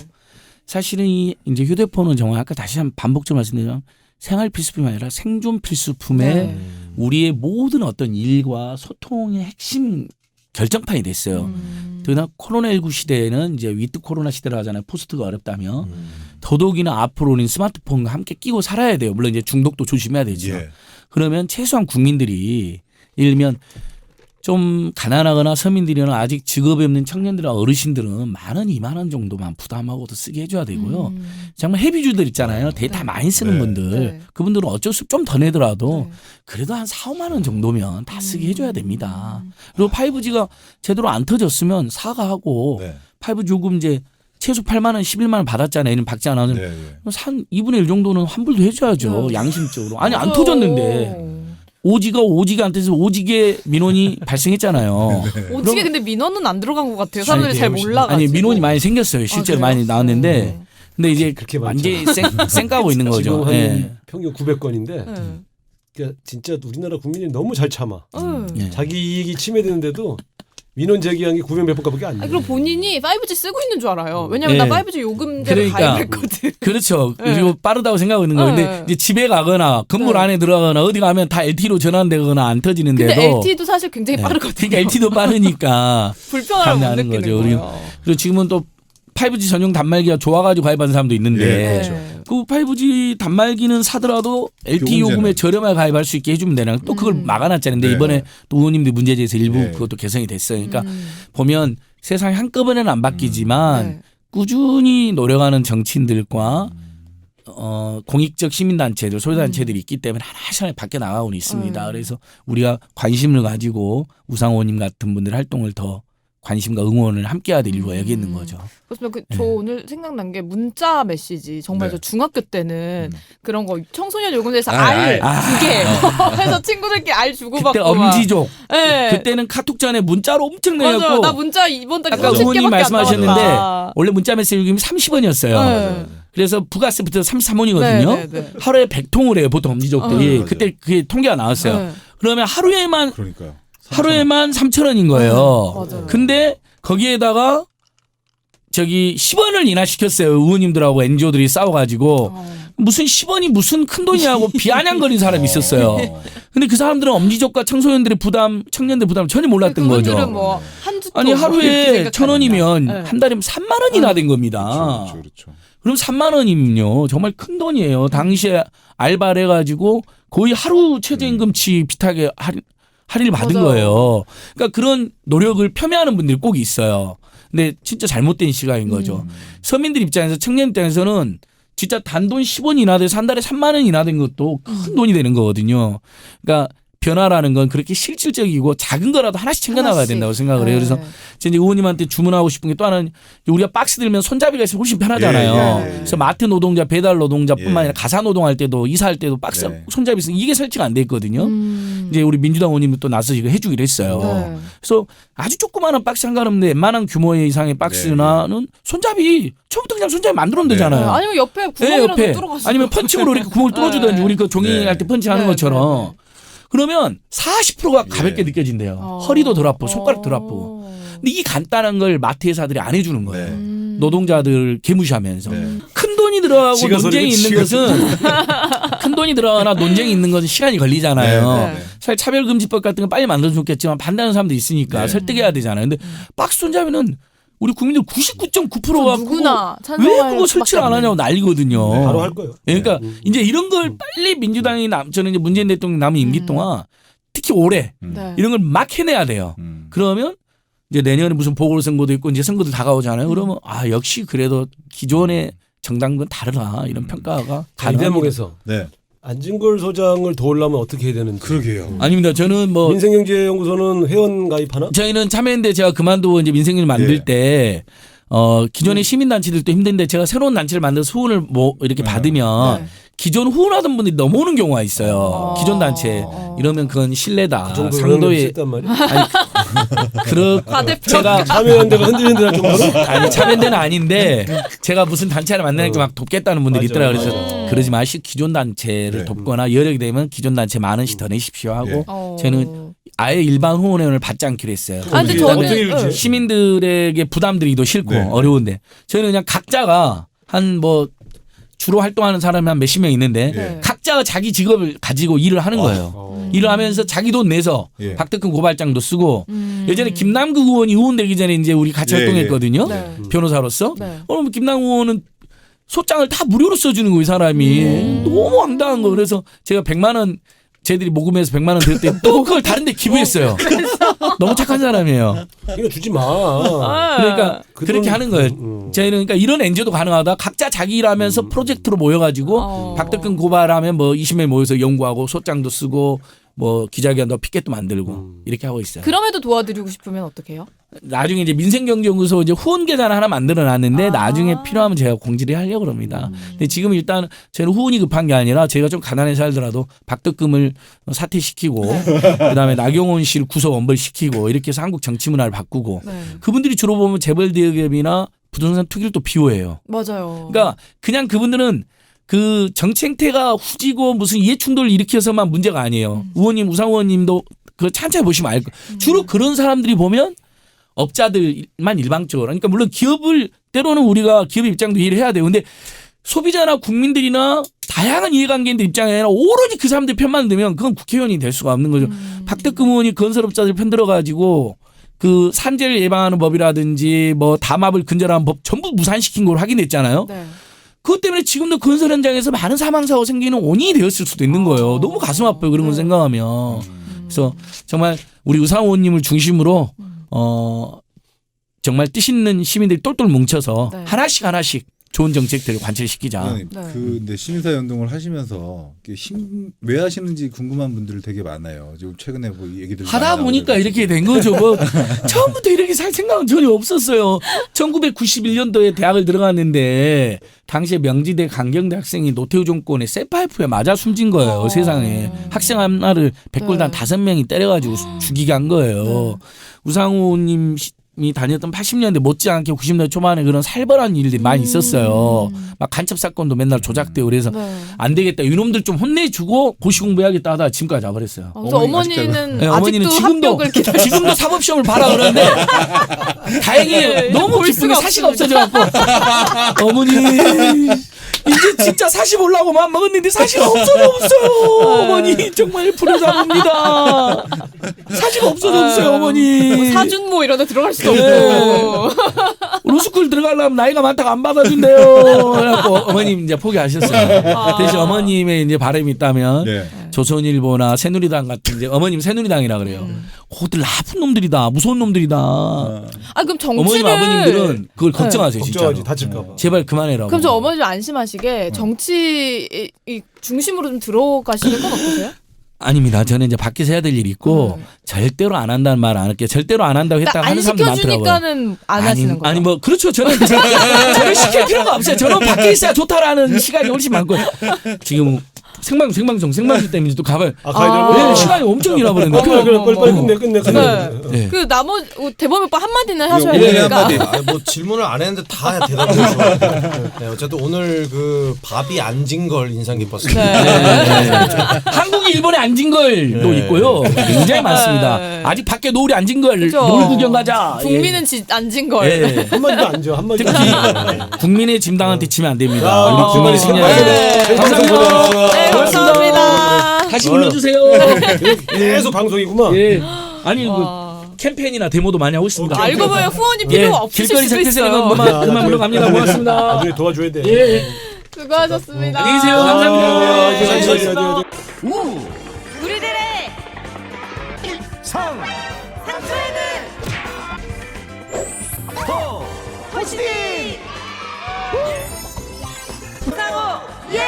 사실은 이제 휴대폰은 정말 아까 다시 한번 반복적으로 말씀드리면 생활 필수품이 아니라 생존 필수품의 네. 우리의 모든 어떤 일과 소통의 핵심 결정판이 됐어요. 더구나 코로나19 시대에는 이제 위드 코로나 시대라 하잖아요. 포스트가 어렵다며. 더더욱이나 앞으로는 스마트폰과 함께 끼고 살아야 돼요. 물론 이제 중독도 조심해야 되죠. 예. 그러면 최소한 국민들이 예를 들면 좀 가난하거나 서민들이나 아직 직업이 없는 청년들이나 어르신들은 10,000원, 20,000원 정도만 부담하고도 쓰게 해줘야 되고요. 정말 헤비주들 있잖아요. 데이터 많이 쓰는 네. 분들. 네. 그분들은 어쩔 수 좀 더 내더라도 네. 그래도 한 4, 5만 원 정도면 다 쓰게 해줘야 됩니다. 그리고 5G가 제대로 안 터졌으면 사과하고 네. 5G 요금제 최소 8만 원, 11만 원 받았잖아요. 이는 박지 않아서 네. 네. 한 2분의 1 정도는 환불도 해줘야죠. 네. 양심적으로. 아니 안 맞아요. 터졌는데. 오지가 안 돼서 오지게 민원이 발생했잖아요. 오지게 근데 민원은 안 들어간 것 같아요. 사람들이 잘 몰라가지고. 아니 민원이 많이 생겼어요. 실제로 그래요? 많이 나왔는데 근데 이제 그렇게 완전히 쌩까고 있는 지금 거죠. 한 예. 평균 900건인데 네. 그러니까 진짜 우리나라 국민이 너무 잘 참아. 예. 자기 이익이 침해되는데도 민원 제기한 게 900 몇 건밖에 안 돼. 아니, 그리고 본인이 5G 쓰고 있는 줄 알아요. 왜냐면 네. 나 5G 요금제를 그러니까. 가입했거든. 그렇죠. 네. 그리고 빠르다고 생각하고 있는 거예요. 근데 네. 이제 집에 가거나 건물 네. 안에 들어가거나 어디 가면 다 LTE로 전환되거나 안 터지는데도 근데 LTE도 사실 굉장히 네. 빠르거든요. 그러니까 LTE도 빠르니까 불편함을 못 감내하는 느끼는 거죠. 거예요. 그리고 지금은 또 5G 전용 단말기가 좋아가지고 가입하는 사람도 있는데 예, 네. 그 5G 단말기는 사더라도 LTE 요금제는. 요금에 저렴하게 가입할 수 있게 해주면 되나 또 그걸 막아놨잖아요. 근데 네. 이번에 또 의원님들 문제제에서 일부 네. 그것도 개선이 됐어요. 그러니까 보면 세상이 한꺼번에는 안 바뀌지만 네. 꾸준히 노력하는 정치인들과 공익적 시민단체들, 소유단체들이 있기 때문에 하나씩 바뀌어 나가고는 있습니다. 그래서 우리가 관심을 가지고 우상호 의원님 같은 분들의 활동을 더 관심과 응원을 함께해야 될 이유가 여기 있는 거죠. 그렇습니다. 저 오늘 생각난 게 문자 메시지. 정말 네. 저 중학교 때는 그런 거 청소년 요금제에서 알. 알 2개 해서 친구들끼리 알 주고받고 그때 엄지족. 네. 그때는 카톡 전에 문자로 엄청 맞아요. 내렸고 나 문자 이번 달에 아까 30개밖에 의원님 안 말씀하셨는데 남았다. 원래 문자 메시지 요금이 30원이었어요. 네. 그래서 부가세부터 33원이거든요. 네, 네, 네. 하루에 100통을 해요. 보통 엄지족들이. 맞아요. 그때 그게 통계가 나왔어요. 네. 그러면 하루에만 그러니까요. 3,000원인 거예요. 맞아요. 근데 거기에다가 저기 10원을 인하시켰어요. 의원님들하고 NGO들이 싸워가지고 무슨 10원이 무슨 큰 돈이냐고 비아냥거린 사람이 있었어요. 근데 그 사람들은 엄지족과 청소년들의 부담, 청년들 부담을 전혀 몰랐던 그분들은 거죠. 뭐 한주 아니 하루에 1,000원이면 네. 한 달이면 3만 원이나 된 겁니다. 그렇죠. 그렇죠. 그럼 3만 원이면요 정말 큰 돈이에요. 당시에 알바를 해가지고 거의 하루 최저임금치 비슷하게 할인을 받은 맞아요. 거예요. 그러니까 그런 노력을 폄훼하는 분들이 꼭 있어요. 근데 진짜 잘못된 시각인 거죠. 서민들 입장에서 청년 입장에서는 진짜 단돈 10원 인하돼서 한 달에 3만 원 인하된 것도 큰 돈이 되는 거거든요. 그러니까 변화라는 건 그렇게 실질적이고 작은 거라도 하나씩 챙겨 나가야 된다고 생각을 해요. 그래서 제가 이제 의원님한테 주문하고 싶은 게 또 하나는 우리가 박스 들면 손잡이가 있으면 훨씬 편하잖아요. 그래서 마트 노동자, 배달 노동자뿐만 아니라 가사 노동할 때도 이사할 때도 박스 손잡이 있으면 이게 설치가 안 돼 있거든요. 이제 우리 민주당 의원님도 또 나서 이거 해주기로 했어요. 그래서 아주 조그마한 박스 한 가운데 웬만한 규모의 이상의 박스나는 손잡이 처음부터 그냥 손잡이 만들면 되잖아요. 아니면 옆에 구멍이라도 뚫어가지고. 아니면 펀칭으로 이렇게 구멍을 뚫어주든지 우리 그 종이 할 때 펀칭하는 것처럼. 그러면 40%가 가볍게 느껴진대요. 허리도 덜 아프고 손가락 덜 아프고. 근데 이 간단한 걸 마트 회사들이 안 해주는 거예요. 노동자들 개무시하면서. 큰 돈이 들어가고 논쟁이 있는 것은 큰 돈이 들어가거나 논쟁이 있는 것은 시간이 걸리잖아요. 사실 차별금지법 같은 건 빨리 만들어줬겠지만 반대하는 사람도 있으니까 설득해야 되잖아요. 근데 박스 손잡이는 우리 국민들 99.9%가 누구나 왜 그거 설치를 안 하냐고 난리거든요. 바로 할 거예요. 그러니까 이제 이런 걸 빨리 민주당이 저는 이제 문재인 대통령 남은 임기 동안 특히 올해 이런 걸 막 해내야 돼요. 그러면 이제 내년에 무슨 보궐선거도 있고 이제 선거도 다가오잖아요. 그러면 아 역시 그래도 기존의 정당과는 다르다 이런 평가가 이 가능합니다. 대목에서 네. 안진걸 소장을 도우려면 어떻게 해야 되는지. 그러게요. 아닙니다. 저는 뭐 민생경제연구소는 회원 가입하나? 저희는 참여연대 제가 그만두고 이제 민생을 만들 때 기존의 시민단체들도 힘든데 제가 새로운 단체를 만들어서 후원을 뭐 이렇게 받으면 기존 후원하던 분들이 넘어오는 경우가 있어요. 기존 단체 이러면 그건 신뢰다. 그 정도 상도의 했단 말이야. 제가 참여연대가 흔들흔들할 정도로? 아니 참여연대는 아닌데 제가 무슨 단체를 만드니까 막 돕겠다는 분들이 맞아, 있더라고요. 맞아. 그래서 그러지 마시고 기존 단체를 돕거나 여력이 되면 기존 단체 만 원씩 더 내십시오 하고 저는 아예 일반 후원회원을 받지 않기로 했어요. 아, 근데 어떻게 저는 이루지? 시민들에게 부담드리기도 싫고 네. 어려운데 저희는 그냥 각자가 한 뭐 주로 활동하는 사람이 한 몇십 명 있는데 각자가 자기 직업을 가지고 일을 하는 거예요. 일을 하면서 자기 돈 내서 박덕흠 고발장도 쓰고 예전에 김남국 의원이 의원 되기 전에 이제 우리 같이 활동했거든요. 변호사로서. 그럼 김남국 의원은 소장을 다 무료로 써주는 거예요, 이 사람이. 너무 황당한 거. 그래서 제가 100만 원 쟤들이 모금해서 100만 원 드렸더니 또 그걸 다른 데 기부했어요. 너무 착한 사람이에요. 이거 주지 마. 그러니까 그렇게 하는 거예요. 저희는 그러니까 이런 NGO도 가능하다. 각자 자기 일하면서 프로젝트로 모여가지고 박덕흠 고발하면 뭐 20명 모여서 연구하고 소장도 쓰고 뭐 기자회견도 피켓도 만들고 이렇게 하고 있어요. 그럼에도 도와드리고 싶으면 어떻게 해요? 나중에 이제 민생경제연구소 이제 후원 계좌 하나 만들어 놨는데 나중에 필요하면 제가 공지를 하려고 합니다. 근데 지금 일단 저는 후원이 급한 게 아니라 제가 좀 가난해 살더라도 박덕금을 사퇴시키고 그다음에 나경원 씨를 구속 엄벌시키고 이렇게 해서 한국 정치 문화를 바꾸고 그분들이 주로 보면 재벌 대기업이나 부동산 투기를 또 비호해요. 맞아요. 그러니까 그냥 그분들은 그 정치 행태가 후지고 무슨 이해충돌을 일으켜서만 문제가 아니에요. 의원님, 우상 의원님도 그 찬찬히 보시면 알 거예요. 주로 그런 사람들이 보면 업자들만 일방적으로. 그러니까 물론 기업을 때로는 우리가 기업의 입장도 이해를 해야 돼요. 근데 소비자나 국민들이나 다양한 이해관계인들 입장에 아니라 오로지 그 사람들 편만 들면 그건 국회의원이 될 수가 없는 거죠. 박덕흠 의원이 건설업자들 편들어가지고 그 산재를 예방하는 법이라든지 뭐 담합을 근절하는 법 전부 무산시킨 걸 확인했잖아요. 그것 때문에 지금도 건설 현장에서 많은 사망사고 생기는 원인이 되었을 수도 있는 거예요. 너무 가슴 아파요. 그런 걸 생각하면. 그래서 정말 우리 우상 의원님을 중심으로 정말 뜻 있는 시민들이 똘똘 뭉쳐서 하나씩 좋은 정책들을 관철시키자. 근데 시민사회 운동을 하시면서 왜 하시는지 궁금한 분들 되게 많아요. 지금 최근에 뭐 얘기들 하다 보니까 이렇게 된 거죠. 뭐 처음부터 이렇게 살 생각은 전혀 없었어요. 1991년도에 대학을 들어갔는데 당시에 명지대 강경대 학생이 노태우 정권의 쇠파이프에 맞아 숨진 거예요. 세상에. 학생 하나를 백골단 5명이 때려가지고 죽이게 한 거예요. 우상호님 이 다녔던 80년대 못지않게 90년대 초반에 그런 살벌한 일들이 많이 있었어요. 막 간첩 사건도 맨날 조작되고 그래서 안 되겠다. 이놈들 좀 혼내주고 고시 공부해야겠다 하다 지금까지 와버렸어요. 그래서 어머니는 네, 아직도 어머니는 합격을 기다려. 지금도 사법시험을 봐라 그러는데 다행히 너무 볼 기쁜 게 수가 사시가 없어져갖고 어머니 이제 진짜 사시 보려고 마음 먹었는데 사시가 없어요. 어머니 정말 부르자봅니다. 사시가 없어요 어머니. 사준모 이러다 들어갈 수도 네. 없고. 로스쿨 들어가려면 나이가 많다고 안 받아준대요. 그래갖고 어머님 이제 포기하셨어요. 대신 어머님의 이제 바람이 있다면 조선일보나 새누리당 같은 이제 어머님 새누리당이라 그래요. 그들 나쁜 놈들이다, 무서운 놈들이다. 그럼 정치를 어머님 아버님들은 그걸 걱정하세요, 진짜. 걱정하지 다칠까봐. 제발 그만해라고. 그럼 저 어머니 좀 안심하시게 정치 이 중심으로 좀 들어가시는 건 어떠세요? 아닙니다. 저는 이제 밖에서 해야 될 일이 있고 절대로 안 한다는 말 안 할게요. 절대로 안 한다고 했다가 그러니까 안 하는 사람도 많더라고요. 시켜주니까는 안 하시는 거예요. 아니 뭐 그렇죠. 저는 시킬 필요가 없어요. 저는 밖에 있어야 좋다라는 시간이 훨씬 많고 지금 생방송 때문에 또 가봐요. 가야 네, 되고. 시간이 엄청 일어버렸네. 그래 빨리 끝내. 네. 그 나머지 대범 오빠 한마디는 하셔야 예, 되니까. 뭐 질문을 안 했는데 다 대답을 해줘요. 네, 어쨌든 오늘 그 밥이 안 진 걸 인상 깊었습니다. 한국이 일본에 앉은 걸도 네. 있고요. 굉장히 많습니다. 네. 아직 밖에 노을이 안 진 걸 그죠. 노을 구경 가자. 국민은 앉은 걸. 예. 한마디도 안 줘. 한마디. 국민의 짐당한테 치면 안 됩니다. 야, 우리 국민의 아, 승리. 네. 감사합니다. 네, 감사합니다. 다시 불러주세요. 계속 방송이구만. 예. 아니 그 와. 캠페인이나 데모도 많이 하고 있습니다. 알고 보면 후원이 필요 예. 없으실 길거리 수도 자켓 세는 있어요. 건 그만 물러갑니다. 고맙습니다. 나중에 도와줘야 돼. 예. 수고하셨습니다. 안녕히 계세요. 감사합니다. 감사합니다. 우! 우리들의 상! 상처에는 호! 훨씬 상호 예!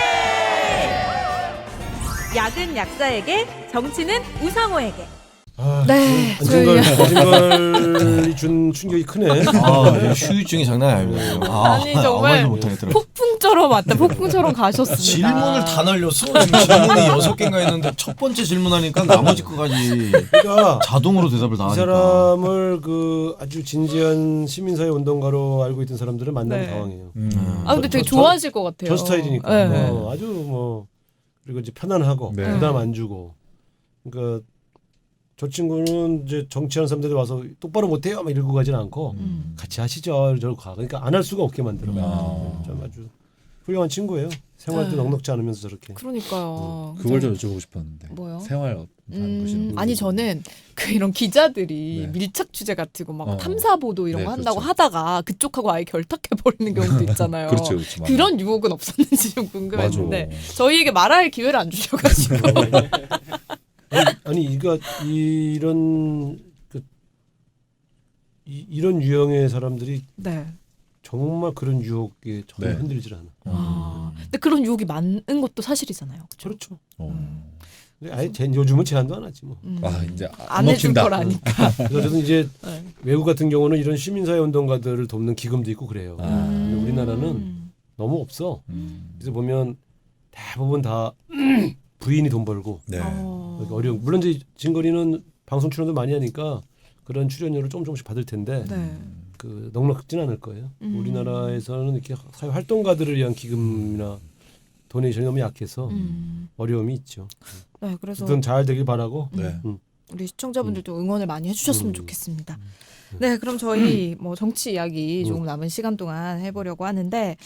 약은 약사에게, 정치는 우상호에게. 네, 안진걸이 준 충격이 크네. 아, 휴유증이 장난이 아닙니다. 아니, 정말 아무 말도 못하겠더라고요. 폭풍처럼 왔다. 폭풍처럼 가셨습니다. 질문을 다 날렸어. 지금 질문이 6개인가 했는데 첫 번째 질문하니까 나머지 거까지 그러니까 자동으로 대답을 다 이 하니까. 사람을 그 아주 진지한 시민사회 운동가로 알고 있던 사람들은 만나면 네. 당황해요. 아 근데 되게 저- 좋아하실 것 같아요. 저 스타일이니까 네. 아주 뭐 그리고 이제 편안하고 네. 부담 안 주고. 그러니까 저 친구는 이제 정치하는 사람들이 와서 똑바로 못해요 막 이러고 가진 않고 같이 하시죠 저러고 가. 그러니까 안 할 수가 없게 만들어요. 좀 아주 훌륭한 친구예요. 생활도 네. 넉넉지 않으면서 저렇게. 그러니까요. 그걸 좀 여쭤보고 싶었는데. 뭐요? 생활 보시는 거. 아니 저는 그 이런 기자들이 네. 밀착 취재 같은 거 막 어. 탐사 보도 이런 네, 거 한다고 그렇죠. 하다가 그쪽하고 아예 결탁해 버리는 경우도 있잖아요. 그렇죠. 그런 유혹은 없었는지 좀 궁금했는데 맞아. 저희에게 말할 기회를 안 주셔가지고. 아니 이거 이런 이런 유형의 사람들이 네. 정말 그런 유혹에 전혀 네. 흔들리질 않아. 아, 근데 그런 유혹이 많은 것도 사실이잖아요. 그렇죠. 어. 근데 아예 요즘은 제한도 안 하지 뭐. 아 이제 안 해줄 먹힌다. 거라니까. 그래서 저는 이제 네. 외국 같은 경우는 이런 시민사회 운동가들을 돕는 기금도 있고 그래요. 아. 근데 우리나라는 너무 없어. 그래서 보면 대부분 다 부인이 돈 벌고 네. 그러니까 어려운. 물론 이제 진거리는 방송 출연도 많이 하니까 그런 출연료를 조금씩 받을 텐데 네. 그 넉넉진 않을 거예요. 우리나라에서는 이렇게 사회 활동가들을 위한 기금이나 도네이션이 너무 약해서 어려움이 있죠. 네, 그래서 어쨌든 잘 되길 바라고. 네. 우리 시청자분들도 응원을 많이 해주셨으면 좋겠습니다. 네, 그럼 저희 뭐 정치 이야기 조금 남은 시간 동안 해보려고 하는데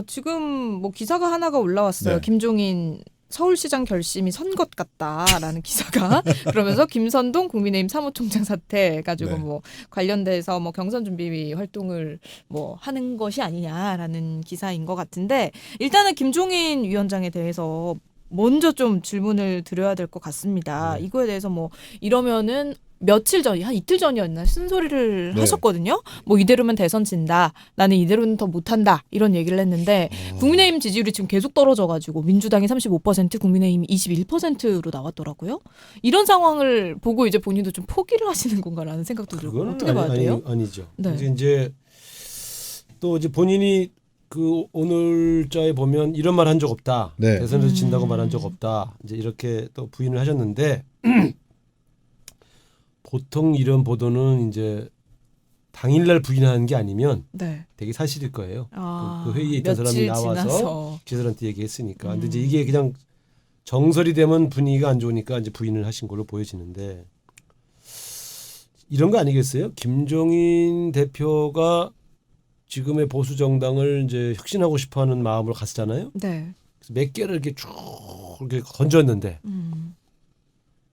지금 뭐 기사가 하나가 올라왔어요. 네. 김종인 서울시장 결심이 선 것 같다라는 기사가 그러면서 김선동 국민의힘 사무총장 사태 가지고 네. 뭐 관련돼서 뭐 경선 준비 활동을 뭐 하는 것이 아니냐라는 기사인 것 같은데 일단은 김종인 위원장에 대해서 먼저 좀 질문을 드려야 될 것 같습니다. 이거에 대해서 뭐 이러면은 며칠 전, 한 이틀 전이었나 쓴소리를 네. 하셨거든요. 뭐 이대로면 대선 진다. 나는 이대로는 더 못한다. 이런 얘기를 했는데 국민의힘 지지율이 지금 계속 떨어져가지고 민주당이 35%, 국민의힘이 21%로 나왔더라고요. 이런 상황을 보고 이제 본인도 좀 포기를 하시는 건가라는 생각도 들고 그건 어떻게 봐야 돼요? 아니죠. 네. 이제 또 이제 본인이 그 오늘자에 보면 이런 말 한 적 없다. 네. 대선에서 진다고 말한 적 없다. 이제 이렇게 또 부인을 하셨는데 보통 이런 보도는 이제 당일날 부인하는 게 아니면 네. 되게 사실일 거예요. 아, 그 회의에 있던 사람이 며칠 나와서 지나서. 기자들한테 얘기했으니까. 근데 이제 이게 그냥 정설이 되면 분위기가 안 좋으니까 이제 부인을 하신 걸로 보여지는데 이런 거 아니겠어요? 김종인 대표가 지금의 보수 정당을 이제 혁신하고 싶어하는 마음으로 갔잖아요. 네. 그래서 몇 개를 이렇게 쭉 이렇게 건졌는데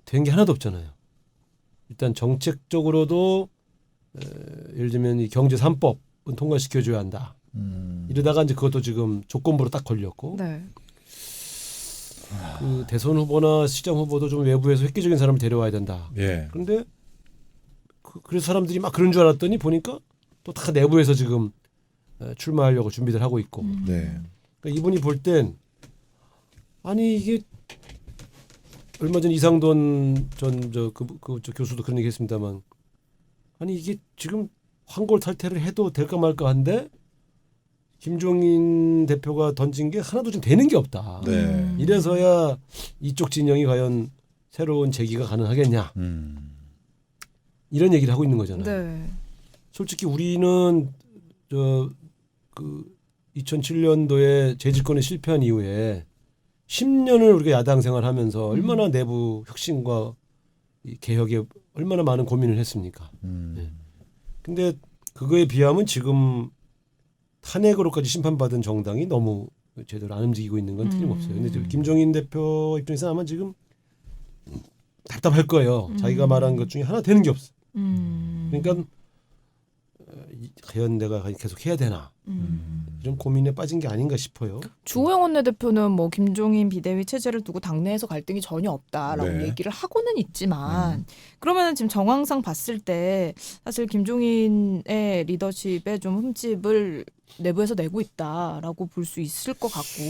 된 게 하나도 없잖아요. 일단 정책적으로도 예를 들면 이 경제 3법은 통과시켜줘야 한다. 이러다가 이제 그것도 지금 조건부로 딱 걸렸고 네. 그 대선 후보나 시장 후보도 좀 외부에서 획기적인 사람을 데려와야 된다. 예. 그런데 그래서 사람들이 막 그런 줄 알았더니 보니까 또 다 내부에서 지금 출마하려고 준비를 하고 있고. 네. 그러니까 이분이 볼 땐 아니 이게 얼마 전 이상돈 전 교수도 그런 얘기했습니다만 아니 이게 지금 황골 탈퇴를 해도 될까 말까 한데 김종인 대표가 던진 게 하나도 좀 되는 게 없다. 네. 이래서야 이쪽 진영이 과연 새로운 재기가 가능하겠냐 이런 얘기를 하고 있는 거잖아요. 네. 솔직히 우리는 그 2007년도에 재집권에 실패한 이후에 10년을 우리가 야당 생활하면서 얼마나 내부 혁신과 이 개혁에 얼마나 많은 고민을 했습니까? 네. 근데 그거에 비하면 지금 탄핵으로까지 심판받은 정당이 너무 제대로 안 움직이고 있는 건 틀림없어요. 근데 지금 김종인 대표 입장에서 아마 지금 답답할 거예요. 자기가 말한 것 중에 하나 되는 게 없어. 그러니까 과연 내가 계속 해야 되나 이런 고민에 빠진 게 아닌가 싶어요. 주호영 원내대표는 뭐 김종인 비대위 체제를 두고 당내에서 갈등이 전혀 없다라고 네. 얘기를 하고는 있지만 그러면 지금 정황상 봤을 때 사실 김종인의 리더십에 좀 흠집을 내부에서 내고 있다라고 볼 수 있을 것 같고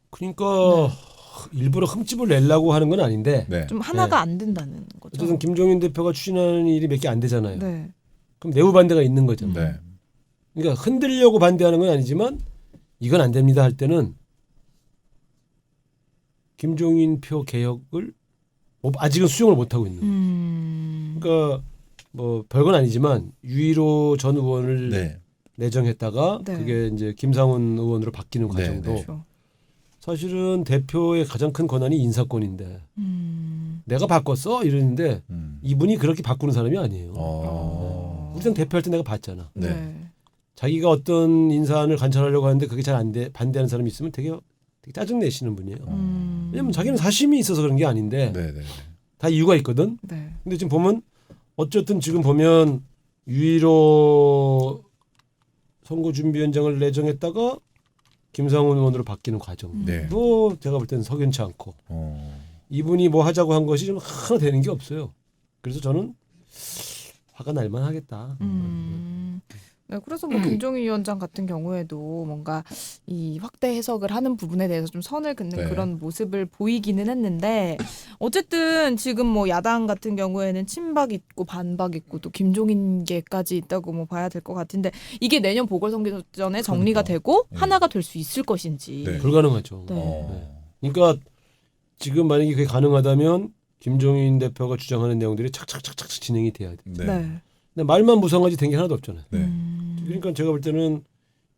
그러니까 일부러 흠집을 내려고 하는 건 아닌데 네. 좀 하나가 안 된다는 거죠. 어쨌든 김종인 대표가 추진하는 일이 몇 개 안 되잖아요. 네. 그럼 내부 반대가 있는 거죠. 네. 그러니까 흔들려고 반대하는 건 아니지만 이건 안 됩니다 할 때는 김종인 표 개혁을 아직은 수용을 못 하고 있는 거예요. 그러니까 뭐 별건 아니지만 유일호 전 의원을 네. 내정했다가 네. 그게 이제 김상훈 의원으로 바뀌는 네, 과정도 네. 그렇죠. 사실은 대표의 가장 큰 권한이 인사권인데 내가 바꿨어 이러는데 이분이 그렇게 바꾸는 사람이 아니에요. 우리랑 대표할 때 내가 봤잖아. 네. 네. 자기가 어떤 인사안을 관철하려고 하는데 그게 잘 안 돼 반대하는 사람이 있으면 되게 짜증 내시는 분이에요. 왜냐면 자기는 사심이 있어서 그런 게 아닌데 네. 네. 다 이유가 있거든. 네. 근데 지금 보면 어쨌든 지금 보면 유일호 선거준비위원장을 내정했다가 김상훈 의원으로 바뀌는 과정도 네. 제가 볼 때는 석연치 않고 어. 이분이 뭐 하자고 한 것이 좀 하나 되는 게 없어요. 그래서 저는 화가 날만 하겠다. 네, 그래서 뭐 김종인 위원장 같은 경우에도 뭔가 이 확대 해석을 하는 부분에 대해서 좀 선을 긋는 네. 그런 모습을 보이기는 했는데 어쨌든 지금 뭐 야당 같은 경우에는 친박 있고 반박 있고 또 김종인계까지 있다고 뭐 봐야 될 것 같은데 이게 내년 보궐선거 전에 정리가 그러니까. 되고 네. 하나가 될 수 있을 것인지. 네. 불가능하죠. 네. 그러니까 지금 만약에 그게 가능하다면 김종인 대표가 주장하는 내용들이 착착착착 진행이 돼야 돼. 네. 네. 근데 말만 무성하지 된 게 하나도 없잖아요. 네. 그러니까 제가 볼 때는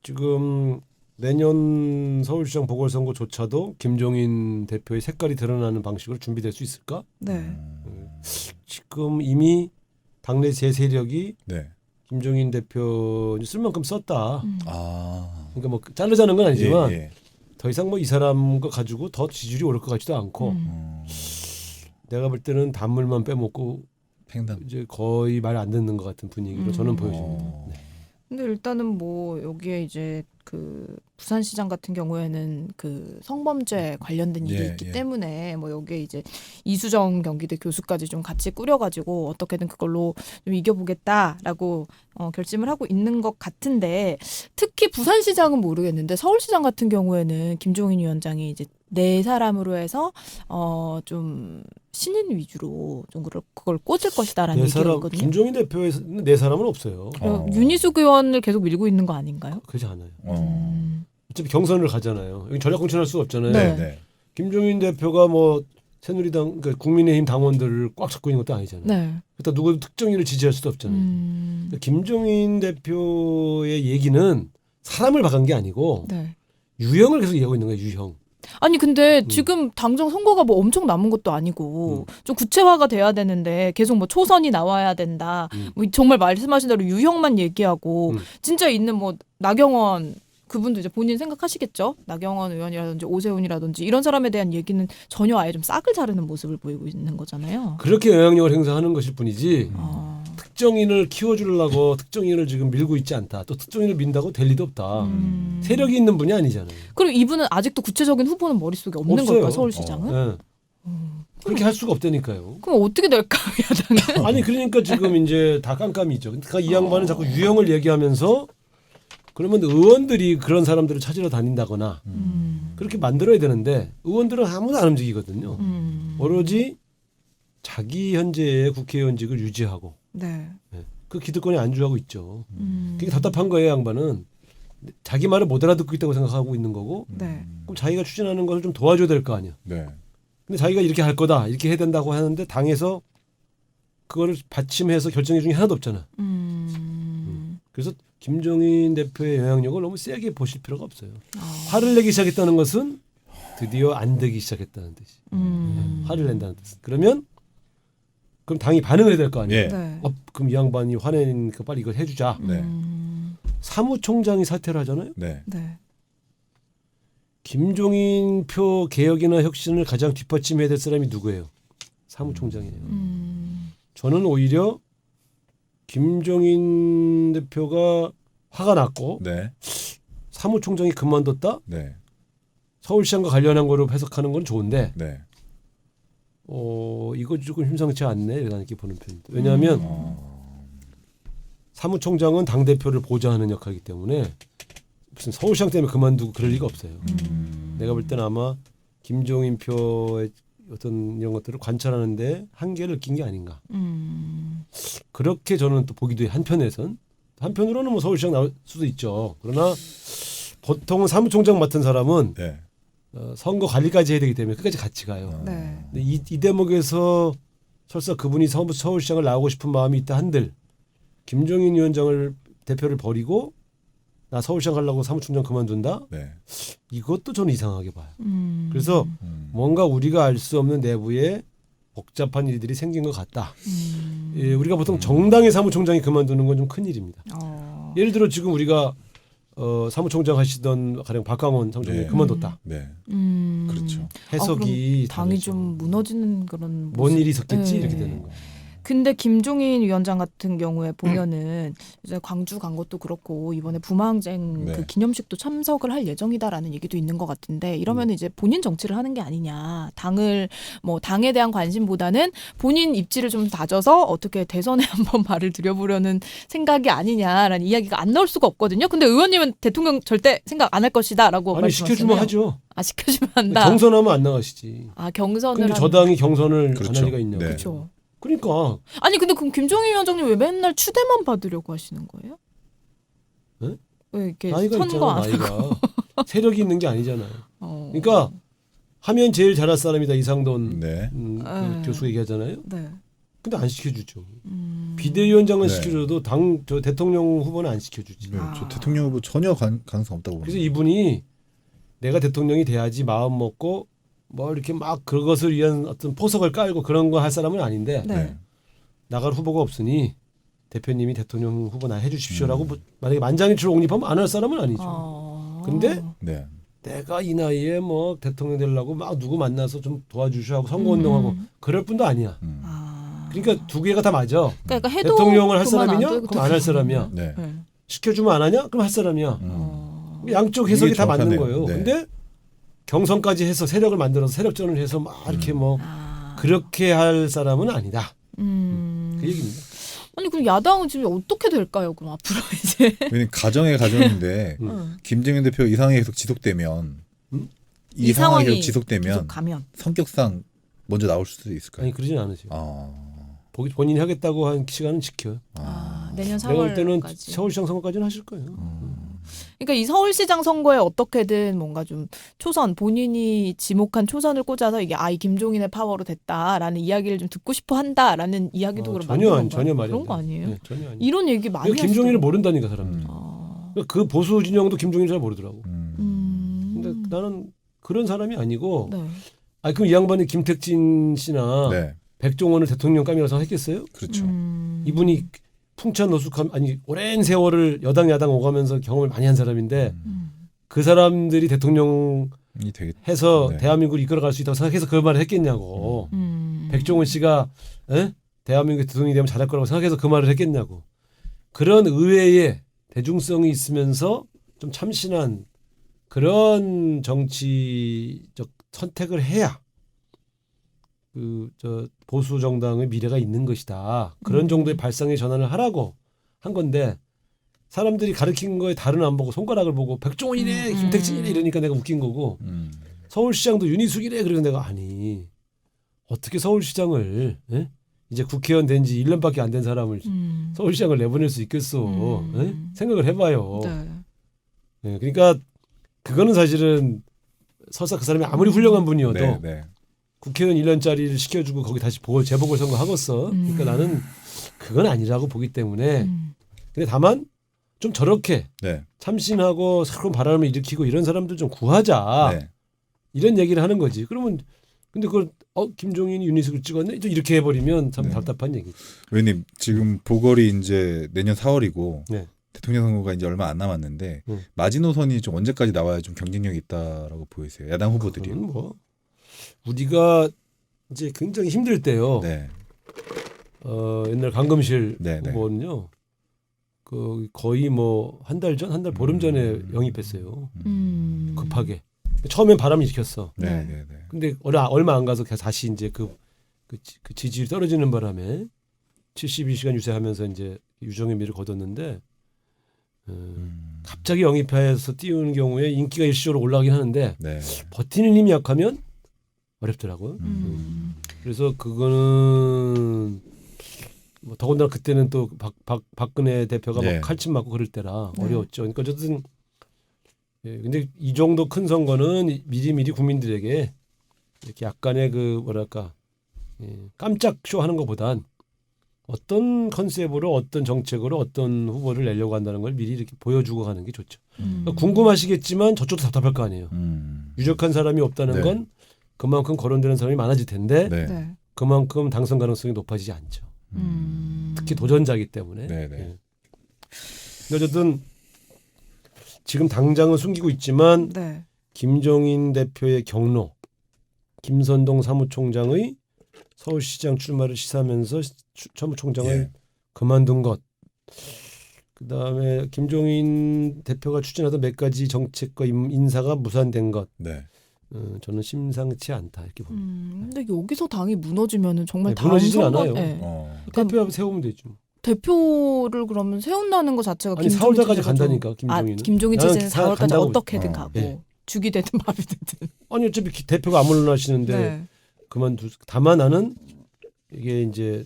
지금 내년 서울시장 보궐선거조차도 김종인 대표의 색깔이 드러나는 방식으로 준비될 수 있을까? 네. 지금 이미 당내 제 세력이 네. 김종인 대표 쓸 만큼 썼다. 아. 그러니까 뭐 자르자는 건 아니지만 예, 예. 더 이상 뭐 이 사람 거 가지고 더 지지율이 오를 것 같지도 않고 내가 볼 때는 단물만 빼먹고 팽당. 이제 거의 말 안 듣는 것 같은 분위기로 저는 보여집니다. 네. 근데 일단은 뭐 여기에 이제 그 부산시장 같은 경우에는 그 성범죄 관련된 일이 예, 있기 예. 때문에 뭐 여기에 이제 이수정 경기대 교수까지 좀 같이 꾸려가지고 어떻게든 그걸로 좀 이겨보겠다라고 결심을 하고 있는 것 같은데 특히 부산시장은 모르겠는데 서울시장 같은 경우에는 김종인 위원장이 이제 네 사람으로 해서 좀 신인 위주로 좀 그걸 꽂을 것이다라는 네 사람 얘기거든요. 김종인 대표에서는 네 사람은 없어요. 윤희숙 의원을 계속 밀고 있는 거 아닌가요? 그렇지 않아요. 어. 어차피 경선을 가잖아요. 여기 전략 공천할 수가 없잖아요. 네. 네. 김종인 대표가 뭐 새누리당 그러니까 국민의힘 당원들을 꽉 잡고 있는 것도 아니잖아요. 네. 그러니까 누구 특정인을 지지할 수도 없잖아요. 그러니까 김종인 대표의 얘기는 사람을 박은 게 아니고 네. 유형을 계속 얘기하고 있는 거예요. 유형. 아니 근데 지금 당장 선거가 뭐 엄청 남은 것도 아니고 좀 구체화가 돼야 되는데 계속 뭐 초선이 나와야 된다. 뭐 정말 말씀하신 대로 유형만 얘기하고 진짜 있는 뭐 나경원 그분도 이제 본인 생각하시겠죠. 나경원 의원이라든지 오세훈이라든지 이런 사람에 대한 얘기는 전혀 아예 좀 싹을 자르는 모습을 보이고 있는 거잖아요. 그렇게 영향력을 행사하는 것일 뿐이지 아, 특정인을 키워주려고 특정인을 지금 밀고 있지 않다. 또 특정인을 민다고 될 리도 없다. 세력이 있는 분이 아니잖아요. 그리고 이분은 아직도 구체적인 후보는 머릿속에 없는 없어요. 걸까요? 서울시장은? 네. 그렇게 할 수가 없다니까요. 그럼 어떻게 될까요? 야당은? 아니 그러니까 지금 이제 다 깜깜이죠. 그러니까 이 양반은 자꾸 유형을 얘기하면서 그러면 의원들이 그런 사람들을 찾으러 다닌다거나 그렇게 만들어야 되는데 의원들은 아무도 안 움직이거든요. 오로지 자기 현재의 국회의원직을 유지하고 네. 그 기득권에 안주하고 있죠. 그게 답답한 거예요, 양반은. 자기 말을 못 알아듣고 있다고 생각하고 있는 거고 네. 그럼 자기가 추진하는 것을 좀 도와줘야 될 거 아니야. 네. 근데 자기가 이렇게 할 거다, 이렇게 해야 된다고 하는데 당에서 그거를 받침해서 결정해 준 게 하나도 없잖아. 그래서 김종인 대표의 영향력을 너무 세게 보실 필요가 없어요. 화를 내기 시작했다는 것은 드디어 안 되기 시작했다는 뜻이. 화를 낸다는 뜻. 그러면 그럼 당이 반응을 해야 될 거 아니에요. 예. 네. 그럼 이 양반이 화내니까 빨리 이걸 해주자. 네. 사무총장이 사퇴를 하잖아요. 네. 네. 김종인 표 개혁이나 혁신을 가장 뒷받침해야 될 사람이 누구예요? 사무총장이에요. 저는 오히려 김종인 대표가 화가 났고 네. 사무총장이 그만뒀다? 네. 서울시장과 관련한 거로 해석하는 건 좋은데 네. 이거 조금 심상치 않네. 이렇게 보는 편입니다. 왜냐하면 사무총장은 당대표를 보좌하는 역할이기 때문에 무슨 서울시장 때문에 그만두고 그럴 리가 없어요. 내가 볼 때는 아마 김종인 표의 어떤 이런 것들을 관찰하는데 한계를 낀 게 아닌가. 그렇게 저는 또 보기도 해요. 한편으로는 뭐 서울시장 나올 수도 있죠. 그러나 보통 사무총장 맡은 사람은 네. 선거 관리까지 해야 되기 때문에 끝까지 같이 가요. 네. 근데 이 대목에서 설사 그분이 서울시장을 나오고 싶은 마음이 있다 한들 김종인 위원장을 대표를 버리고 나 서울시장 가려고 사무총장 그만둔다? 네. 이것도 저는 이상하게 봐요. 그래서 음. 뭔가 우리가 알 수 없는 내부에 복잡한 일들이 생긴 것 같다. 예, 우리가 보통 정당의 사무총장이 그만두는 건 좀 큰일입니다. 예를 들어 지금 우리가 사무총장 하시던 가령 박강원 사무총장이 네. 그만뒀다. 네. 음. 그렇죠. 해석이 당이 다르죠. 좀 무너지는 그런 뭔 모습. 일이 있었겠지 네. 이렇게 되는 거예요. 근데 김종인 위원장 같은 경우에 보면은 이제 광주 간 것도 그렇고 이번에 부마항쟁 네. 그 기념식도 참석을 할 예정이다라는 얘기도 있는 것 같은데 이러면 이제 본인 정치를 하는 게 아니냐. 당에 대한 관심보다는 본인 입지를 좀 다져서 어떻게 대선에 한번 발을 들여보려는 생각이 아니냐라는 이야기가 안 나올 수가 없거든요. 근데 의원님은 대통령 절대 생각 안 할 것이다라고 아니 말씀하셨네요. 시켜주면 하죠. 아 시켜주면 한다. 경선하면 안 나가시지. 아 경선을 근데 하는- 저 당이 경선을 안 그렇죠. 할 리가 있냐고. 네. 그렇죠. 그러니까 아니 근데 그럼 김종인 위원장님 왜 맨날 추대만 받으려고 하시는 거예요? 네? 왜 이렇게 나이가 선거 있잖아. 안 나이가 세력이 있는 게 아니잖아요. 어. 그러니까 하면 제일 잘할 사람이다 이상돈 네. 네. 교수 얘기하잖아요. 네. 근데 안 시켜주죠. 비대위원장은 네. 시켜줘도 저 대통령 후보는 안 시켜주지. 네. 아. 저 대통령 후보 전혀 가능성 없다고 봅니다. 그래서 이분이 내가 대통령이 돼야지 마음 먹고 뭐 이렇게 막 그것을 위한 어떤 포석을 깔고 그런 거 할 사람은 아닌데 네. 나갈 후보가 없으니 대표님이 대통령 후보 나 해주십시오라고 뭐 만약에 만장일치를 옹립하면 안 할 사람은 아니죠. 어. 근데 네. 내가 이 나이에 뭐 대통령 되려고 막 누구 만나서 좀 도와주셔 하고 선거운동하고 그럴 뿐도 아니야. 아. 그러니까 두 개가 다 맞아. 그러니까 해도 대통령을 할 그만 안 사람이냐? 되고 그럼 안 할 사람이야. 네. 네. 시켜주면 안 하냐? 그럼 할 사람이야. 어. 양쪽 해석이 이게 다 맞는 정확하네요. 거예요. 네. 근데 경선까지 해서 세력을 만들어서 세력전을 해서 막 이렇게 뭐 아. 그렇게 할 사람은 아니다. 음. 그 얘기입니다. 아니 그럼 야당은 지금 어떻게 될까요? 그럼 앞으로 이제. 왜냐면 가정의 가정인데 응. 김정인 대표 이 상황이 계속 지속되면 이 상황이 상황이 계속 지속되면 계속 가면. 성격상 먼저 나올 수도 있을까요? 아니 그러진 않으세요. 아. 본인이 하겠다고 한 시간은 지켜요. 아, 내년 내가 볼 때는 4월까지. 서울시장 선거까지는 하실 거예요. 그러니까 이 서울시장 선거에 어떻게든 뭔가 좀 초선 본인이 지목한 초선을 꽂아서 이게 이 김종인의 파워로 됐다라는 이야기를 좀 듣고 싶어 한다라는 이야기도 그럼 전혀 맞는 전혀 건가요? 말이 그런 안 거 돼요. 아니에요? 네, 전혀 아니에요. 이런 얘기 많이 그러니까 김종인을 하시더라고요. 모른다니까 사람들이. 아. 그 보수 진영도 김종인을 잘 모르더라고. 음. 근데 나는 그런 사람이 아니고. 네. 그럼 이 양반이 김택진 씨나 네. 백종원을 대통령감이라고 생각했겠어요? 그렇죠. 이분이 풍찬 노숙함 오랜 세월을 여당 야당 오가면서 경험을 많이 한 사람인데 그 사람들이 대통령 이 되게 해서 네. 대한민국을 이끌어갈 수 있다고 생각해서 그 말을 했겠냐고. 백종원 씨가 대한민국 대통령이 되면 잘할 거라고 생각해서 그 말을 했겠냐고. 그런 의외의 대중성이 있으면서 좀 참신한 그런 정치적 선택을 해야 저 보수 정당의 미래가 있는 것이다. 그런 정도의 발상의 전환을 하라고 한 건데 사람들이 가르친 거에 다른 안 보고 손가락을 보고 백종원이네, 김택진이네 이러니까 내가 웃긴 거고 서울시장도 윤희숙이래 그러니까 내가 아니 어떻게 서울시장을 이제 국회의원 된 지 1년밖에 안 된 사람을 서울시장을 내보낼 수 있겠어. 생각을 해봐요. 네. 그러니까 그거는 사실은 설사 그 사람이 아무리 훌륭한 분이어도 네, 네. 국회의원 1년짜리를 시켜주고 거기 다시 재보궐선거 하겠어. 그러니까 나는 그건 아니라고 보기 때문에 근데 다만 좀 저렇게 네. 참신하고 새로운 바람을 일으키고 이런 사람들 좀 구하자. 네. 이런 얘기를 하는 거지. 그러면 근데 그걸 김종인이 윤희숙을 찍었네. 또 이렇게 해버리면 참 네. 답답한 얘기지. 의원님 지금 보궐이 이제 내년 4월이고 네. 대통령 선거가 이제 얼마 안 남았는데 마지노선이 좀 언제까지 나와야 좀 경쟁력이 있다라고 보이세요? 야당 후보들이. 그거는 뭐 우리가 이제 굉장히 힘들 때요. 네. 옛날 강금실 네, 네. 후보는요. 그 거의 뭐 한 달 전, 한 달 보름 전에 영입했어요. 급하게. 처음엔 바람이 일으켰어. 네, 네, 네. 근데 얼마 안 가서 다시 이제 그 지지율이 떨어지는 바람에 72시간 유세하면서 이제 유정의 미를 거뒀는데 갑자기 영입해서 띄우는 경우에 인기가 일시적으로 올라가긴 하는데 네. 버티는 힘이 약하면 어렵더라고요. 그래서 그거는 뭐 더군다나 그때는 또 박근혜 대표가 네. 막 칼침 맞고 그럴 때라 네. 어려웠죠. 그러니까 어쨌든 근데 이 정도 큰 선거는 미리미리 국민들에게 이렇게 약간의 그 뭐랄까 깜짝 쇼 하는 것보단 어떤 컨셉으로 어떤 정책으로 어떤 후보를 내려고 한다는 걸 미리 이렇게 보여주고 가는 게 좋죠. 그러니까 궁금하시겠지만 저쪽도 답답할 거 아니에요. 유력한 사람이 없다는 네. 건 그만큼 거론되는 사람이 많아질 텐데 네. 네. 그만큼 당선 가능성이 높아지지 않죠. 특히 도전자이기 때문에. 네, 네. 예. 근데 어쨌든 지금 당장은 숨기고 있지만 네. 김종인 대표의 경로, 김선동 사무총장의 서울시장 출마를 시사하면서 사무총장을 예. 그만둔 것. 그다음에 김종인 대표가 추진하던 몇 가지 정책과 인사가 무산된 것. 네. 저는 심상치 않다 이렇게 봅니다. 근데 여기서 당이 무너지면은 정말 네, 다음 무너지진 선거 않아요. 네. 대표 앞에 세우면 되죠. 대표를 그러면 세운다는 것 자체가 아니 김종인 4월달까지 체제가 간다니까 좀- 김종인은. 김종인 체제는 나는 4월까지 간다고 어떻게든 어. 가고 네. 죽이 되든 밥이 되든. 아니 어차피 대표가 안 물러나시는데 네. 다만 나는 이게 이제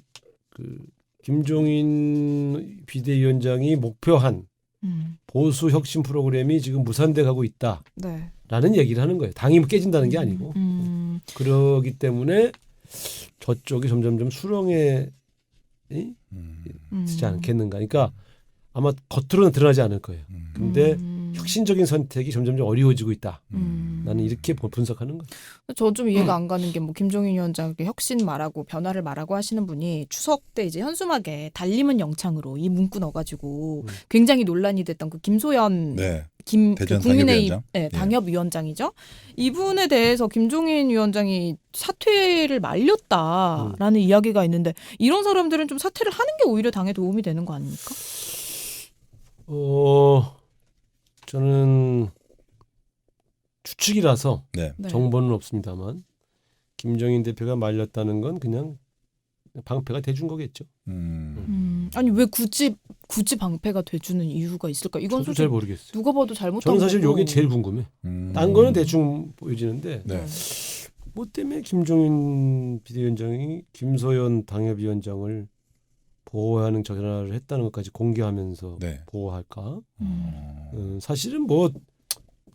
그 김종인 비대위원장이 목표한 보수 혁신 프로그램이 지금 무산돼 가고 있다라는 네. 얘기를 하는 거예요. 당이 깨진다는 게 아니고 그러기 때문에 저쪽이 점점점 수렁에 쓰지 않겠는가. 그러니까 아마 겉으로는 드러나지 않을 거예요. 근데 혁신적인 선택이 점점점 어려워지고 있다. 나는 이렇게 분석하는 거예요. 저 좀 이해가 안 가는 게 뭐 김종인 위원장 이렇게 혁신 말하고 변화를 말하고 하시는 분이 추석 때 이제 현수막에 달림은 영창으로 이 문구 넣어가지고 굉장히 논란이 됐던 그 김소연 네. 그 대전 국민의힘 당협위원장? 네, 예. 당협위원장이죠. 이분에 대해서 김종인 위원장이 사퇴를 말렸다라는 이야기가 있는데 이런 사람들은 좀 사퇴를 하는 게 오히려 당에 도움이 되는 거 아닙니까? 저는 추측이라서 네. 네. 정보는 없습니다만 김종인 대표가 말렸다는 건 그냥 방패가 돼준 거겠죠. 아니 왜 굳이 방패가 돼주는 이유가 있을까? 이건 저도 솔직히 잘 모르겠어요. 누가 봐도 잘못한 저는 사실 거고. 이게 제일 궁금해. 딴 거는 대충 보여지는데 네. 뭐 때문에 김종인 비대위원장이 김소연 당협위원장을 보호하는 전화를 했다는 것까지 공개하면서 네. 보호할까? 사실은 뭐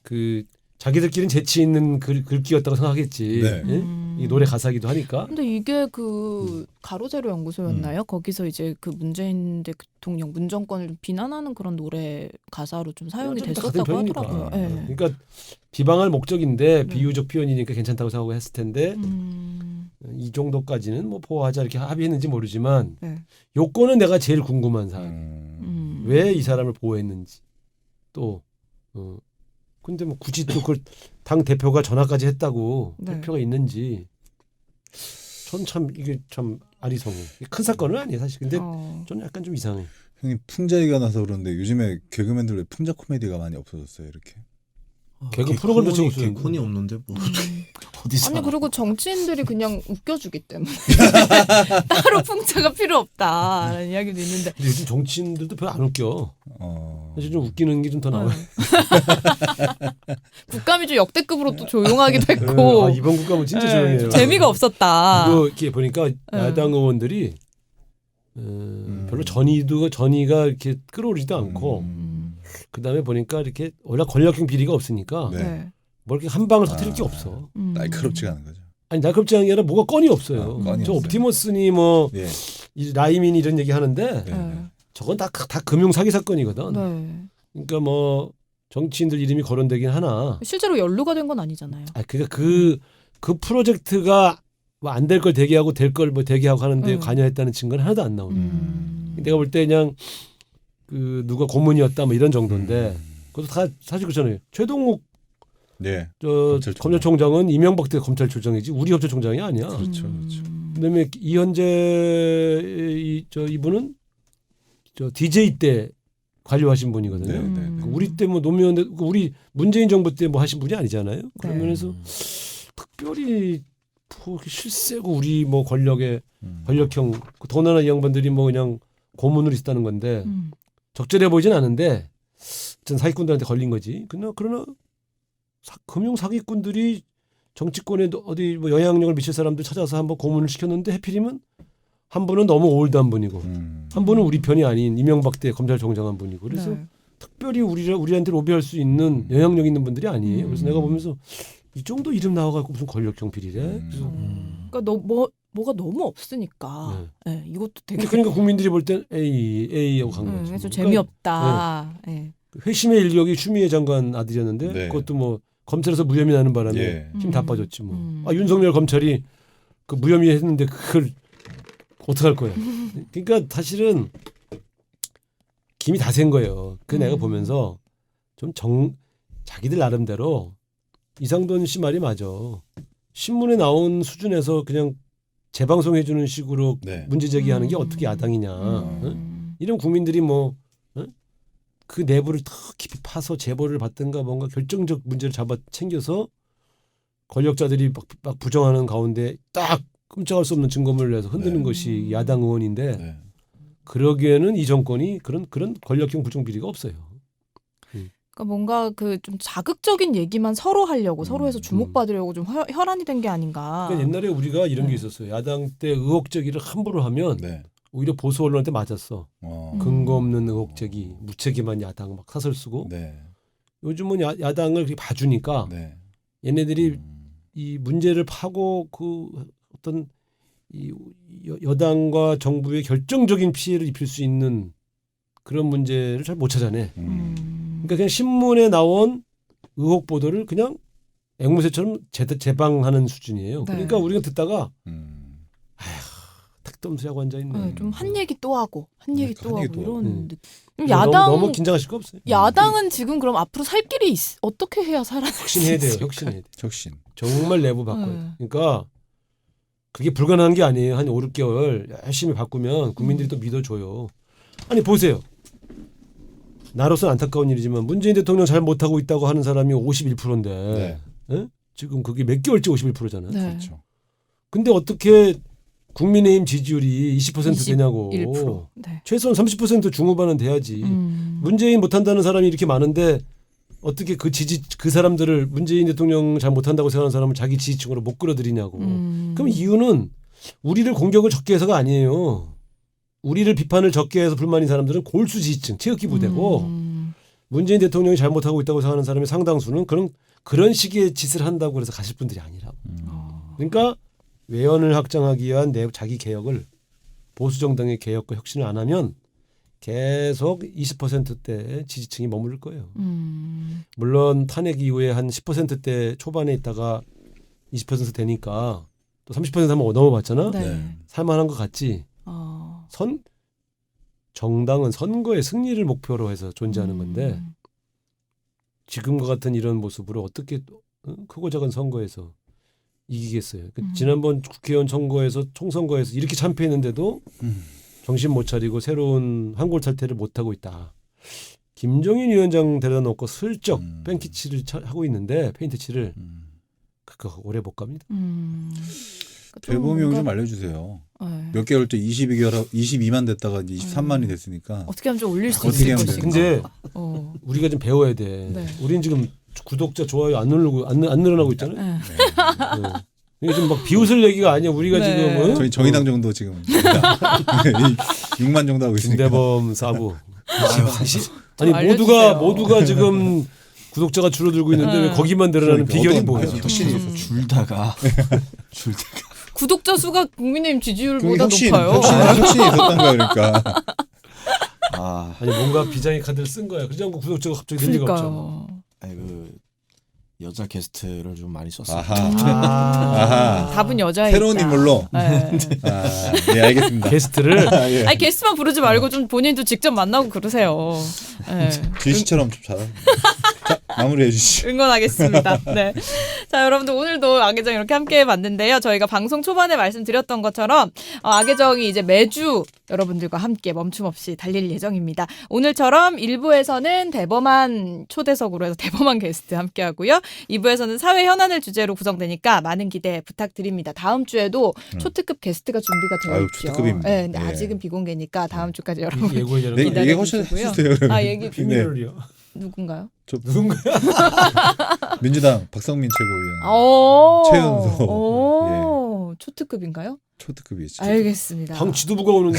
그 자기들끼리는 재치 있는 글귀였다고 생각하겠지. 네. 예? 이 노래 가사기도 하니까. 근데 이게 그 가로세로 연구소였나요? 거기서 이제 그 문재인 대통령 문정권을 비난하는 그런 노래 가사로 좀 사용이 같은 됐었다고 편이니까. 하더라고요. 예. 그러니까 비방할 목적인데 네. 비유적 표현이니까 괜찮다고 생각하고 했을 텐데 음, 이 정도까지는 뭐 보호하자 이렇게 합의했는지 모르지만 네. 요거는 내가 제일 궁금한 사안. 왜 이 사람을 보호했는지 또 근데 뭐 굳이 또 그걸 당 대표가 전화까지 했다고 네. 할 필요가 있는지 전 참 이게 참 아리송해. 큰 사건은 아니에요 사실. 근데 저는 약간 좀 이상해. 형님 풍자 얘기가 나서 그러는데 요즘에 개그맨들 왜 풍자 코미디가 많이 없어졌어요 이렇게? 개그 프로그램도 개콘이 찍었어요. 개콘이 없는데 뭐 어디서? 아니 그리고 정치인들이 그냥 웃겨주기 때문에 따로 풍자가 필요 없다라는 이야기도 있는데. 근데 요즘 정치인들도 별로 안 웃겨. 어. 사실 좀 웃기는 게 좀 더 나와. 국감이 좀 역대급으로 또 조용하기도 했고 이번 국감은 진짜 예, 조용해요. 좀 재미가 없었다. 이거 이렇게 보니까 야당 의원들이 별로 전의가 이렇게 끌어오르지도 않고 그다음에 보니까 이렇게 원래 권력형 비리가 없으니까 네. 네. 뭐 이렇게 한 방을 터뜨릴 게 없어. 날카롭지가 않은 거죠. 아니 날카롭지 않은 게 아니라 뭐가 건이 없어요. 건이 저 없어요. 옵티머스니 뭐 예. 이 라이민이 이런 얘기 하는데 네. 네. 저건 다 금융 사기 사건이거든. 네. 그러니까 뭐 정치인들 이름이 거론되긴 하나. 실제로 연루가 된 건 아니잖아요. 아 그러니까 그 프로젝트가 뭐 안 될 걸 대기하고 될 걸 뭐 대기하고 하는데 관여했다는 증거는 하나도 안 나오네. 내가 볼 때 그냥 그 누가 고문이었다 뭐 이런 정도인데 그것도 다 사실 그렇잖아요. 최동욱 네. 저 검찰총장. 검찰총장은 이명박 때 검찰총장이지 우리 검찰총장이 아니야. 그렇죠. 음. 그렇죠. 그다음에 이현재 이분은 저 DJ 때 관료하신 분이거든요. 네, 네, 네. 우리 때 뭐 노무현 우리 문재인 정부 때 뭐 하신 분이 아니잖아요. 그런 네. 면에서 특별히 뭐 이렇게 실세고 우리 뭐 권력형 더나나 이 양반들이 뭐 그냥 고문으로 있었다는 건데 적절해 보이진 않은데 전 사기꾼들한테 걸린 거지. 그러나 금융 사기꾼들이 정치권에 어디 뭐 영향력을 미칠 사람들 찾아서 한번 고문을 시켰는데 해필이면 한 분은 너무 올드한 분이고 한 분은 우리 편이 아닌 이명박 때 검찰총장 한 분이고 그래서 네. 특별히 우리한테 로비할 수 있는 영향력 있는 분들이 아니에요. 그래서 내가 보면서 이 정도 이름 나와갖고 무슨 권력형 비리래. 그래서 그러니까 뭐가 너무 없으니까. 네. 이것도 되게 그러니까 국민들이 볼 땐 A하고 간 거지. 그래서 그러니까 재미없다. 네. 회심의 인력이 추미애 장관 아들이었는데 네. 그것도 뭐 검찰에서 무혐의 나는 바람에 예. 힘 다 빠졌지 뭐. 윤석열 검찰이 그 무혐의 했는데 그걸 어떡할 거야. 그러니까 사실은 김이 다 센 거예요. 그 내가 보면서 좀 자기들 나름대로 이상돈 씨 말이 맞아. 신문에 나온 수준에서 그냥 재방송해 주는 식으로 네. 문제 제기하는 게 어떻게 야당이냐. 응? 이런 국민들이 뭐 그 내부를 더 깊이 파서 제보를 받든가 뭔가 결정적 문제를 잡아 챙겨서 권력자들이 막 부정하는 가운데 딱 끔찍할 수 없는 증거물을 내서 흔드는 네. 것이 야당 의원인데 네. 그러기에는 이 정권이 그런 권력형 부정 비리가 없어요. 그러니까 뭔가 그 좀 자극적인 얘기만 서로 하려고 서로에서 주목받으려고 좀 혈안이 된 게 아닌가. 그러니까 옛날에 우리가 이런 게 있었어요. 야당 때 의혹 제기를 함부로 하면 네. 오히려 보수 언론한테 맞았어. 근거 없는 의혹 제기, 무책임한 야당 막 사설 쓰고. 네. 요즘은 야당을 그렇게 봐주니까 네. 얘네들이 이 문제를 파고 그 어떤 이 여당과 정부의 결정적인 피해를 입힐 수 있는 그런 문제를 잘 못 찾아내. 그러니까 그냥 신문에 나온 의혹 보도를 그냥 앵무새처럼 제방하는 수준이에요. 네. 그러니까 우리가 듣다가 탁dom수하고 앉아 있네. 좀 한 얘기 또 하고 한 얘기 또 한 하고 얘기 또 이런 느낌. 너무 긴장하실 거 없어요. 야당은 지금 그럼 앞으로 살 길이 어떻게 해야 살아날 수 혁신해야 돼요. 있을까? 혁신해야 돼. 혁신. 정말 내부 바꿔야 돼. 그러니까 그게 불가능한 게 아니에요. 한 5, 6개월 열심히 바꾸면 국민들이 또 믿어줘요. 아니 보세요. 나로서는 안타까운 일이지만 문재인 대통령 잘 못하고 있다고 하는 사람이 51%인데 네. 지금 그게 몇 개월째 51%잖아요. 네. 그렇죠. 근데 어떻게 국민의힘 지지율이 20% 되냐고. 1%. 네. 최소한 30% 중후반은 돼야지. 문재인 못한다는 사람이 이렇게 많은데 어떻게 그 사람들을 문재인 대통령 잘 못한다고 생각하는 사람을 자기 지지층으로 못 끌어들이냐고. 그럼 이유는 우리를 공격을 적게 해서가 아니에요. 우리를 비판을 적게 해서 불만인 사람들은 골수 지지층, 체육기 부대고 문재인 대통령이 잘못하고 있다고 생각하는 사람의 상당수는 그런 식의 짓을 한다고 그래서 가실 분들이 아니라고. 그러니까 외연을 확장하기 위한 자기 개혁을 보수 정당의 개혁과 혁신을 안 하면 계속 20%대 지지층이 머무를 거예요. 물론 탄핵 이후에 한 10%대 초반에 있다가 20% 되니까 또 30% 한번 넘어봤잖아. 네. 살만한 것 같지. 정당은 선거의 승리를 목표로 해서 존재하는 건데 지금과 같은 이런 모습으로 어떻게 크고 작은 선거에서 이기겠어요. 지난번 국회의원 선거에서 총선거에서 이렇게 참패했는데도 정신 못 차리고 새로운 한골 탈퇴를 못 하고 있다. 김종인 위원장 데려다 놓고 슬쩍 음. 뺑키칠을 하고 있는데 페인트 칠을 그거 오래 못 갑니다. 배범용 좀 알려주세요. 네. 몇 개월 때 22만 됐다가 이제 23만이 됐으니까 어떻게 하면 좀 올릴 수 어떻게 있을 하면 것인가. 근데 어. 우리가 좀 배워야 돼. 네. 우리는 지금 구독자 좋아요 안 늘어나고 있잖아요. 네. 네. 이게 좀 막 비웃을 얘기가 아니야. 우리가 네. 지금 저희 정의당 정도 지금 6만 정도 하고 있으니까. 김대범 사부. 아니 알려주세요. 모두가 지금 구독자가 줄어들고 있는데 왜 거기만 늘어나는 그러니까 비결이 어떤 뭐예요? 확실히 있어요. 줄다가 구독자 수가 국민의힘 지지율보다 혁신이 높아요. 있었던 거야 그러니까. 아, 아니 뭔가 비장의 카드를 쓴 거야. 그러지 않고 구독자가 갑자기 늘 리가 없잖아. 그러니까요. 아니, 그 여자 게스트를 좀 많이 썼어요. 아하. 아. 아하. 답은 여자에 새로운 있다. 인물로. 네. 네 알겠습니다. 게스트를 아, 예. 아니 게스트만 부르지 말고 좀 본인도 직접 만나고 그러세요. 네. 지씨처럼 좀 잘. 자 마무리해 주시죠. 응원하겠습니다. 네. 자, 여러분들 오늘도 악의정 이렇게 함께 해봤는데요. 저희가 방송 초반에 말씀드렸던 것처럼 악의정이 이제 매주 여러분들과 함께 멈춤없이 달릴 예정입니다. 오늘처럼 1부에서는 대범한 초대석으로 해서 대범한 게스트 함께 하고요. 2부에서는 사회 현안을 주제로 구성되니까 많은 기대 부탁드립니다. 다음 주에도 초특급 게스트가 준비가 되어 아유, 있죠. 초특급입니다. 네, 근데 예. 아직은 비공개니까 다음 주까지 여러분 예고해야 네, 되는 기다려 얘기하셔주세요. 주시고요. 아, 얘기 비밀을요. 누군가요? 누군가요? 민주당 박성민 최고위원. 오. 최연소. 오. 초특급인가요? 초특급이죠. 알겠습니다. 당 지도부가 오는데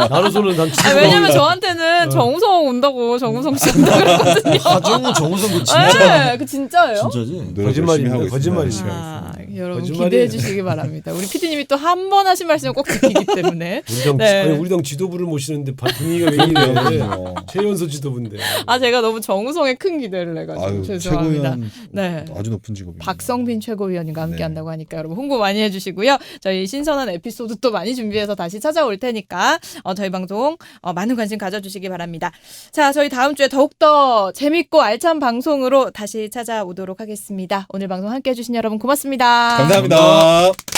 나로서는 당 지도부가 아, 왜냐면 오는데. 저한테는 정우성 온다고 정우성 씨 온다고 그랬거든요. 하정우 정우성 그 진짜 네, 그 진짜예요? 진짜지. 거짓말입니다. 거짓말이시죠. 아, 여러분 거짓말이에요. 기대해 주시기 바랍니다. 우리 PD님이 또 한 번 하신 말씀을 꼭 지키기 때문에. 네. 우리 당 지도부를 모시는데 분위기가 왜 이래? 최연소 지도부인데. 아, 제가 너무 정우성에 큰 기대를 해가지고 아유 죄송합니다. 최고위원 네. 아주 높은 직업입니다. 박성빈 최고위원님과 함께 네. 한다고 하니까 여러분 홍보 많이 해주시고요. 저희 신선한 에피소드 또 많이 준비해서 다시 찾아올 테니까 저희 방송 많은 관심 가져주시기 바랍니다. 자, 저희 다음 주에 더욱더 재밌고 알찬 방송으로 다시 찾아오도록 하겠습니다. 오늘 방송 함께 해주신 여러분 고맙습니다. 감사합니다.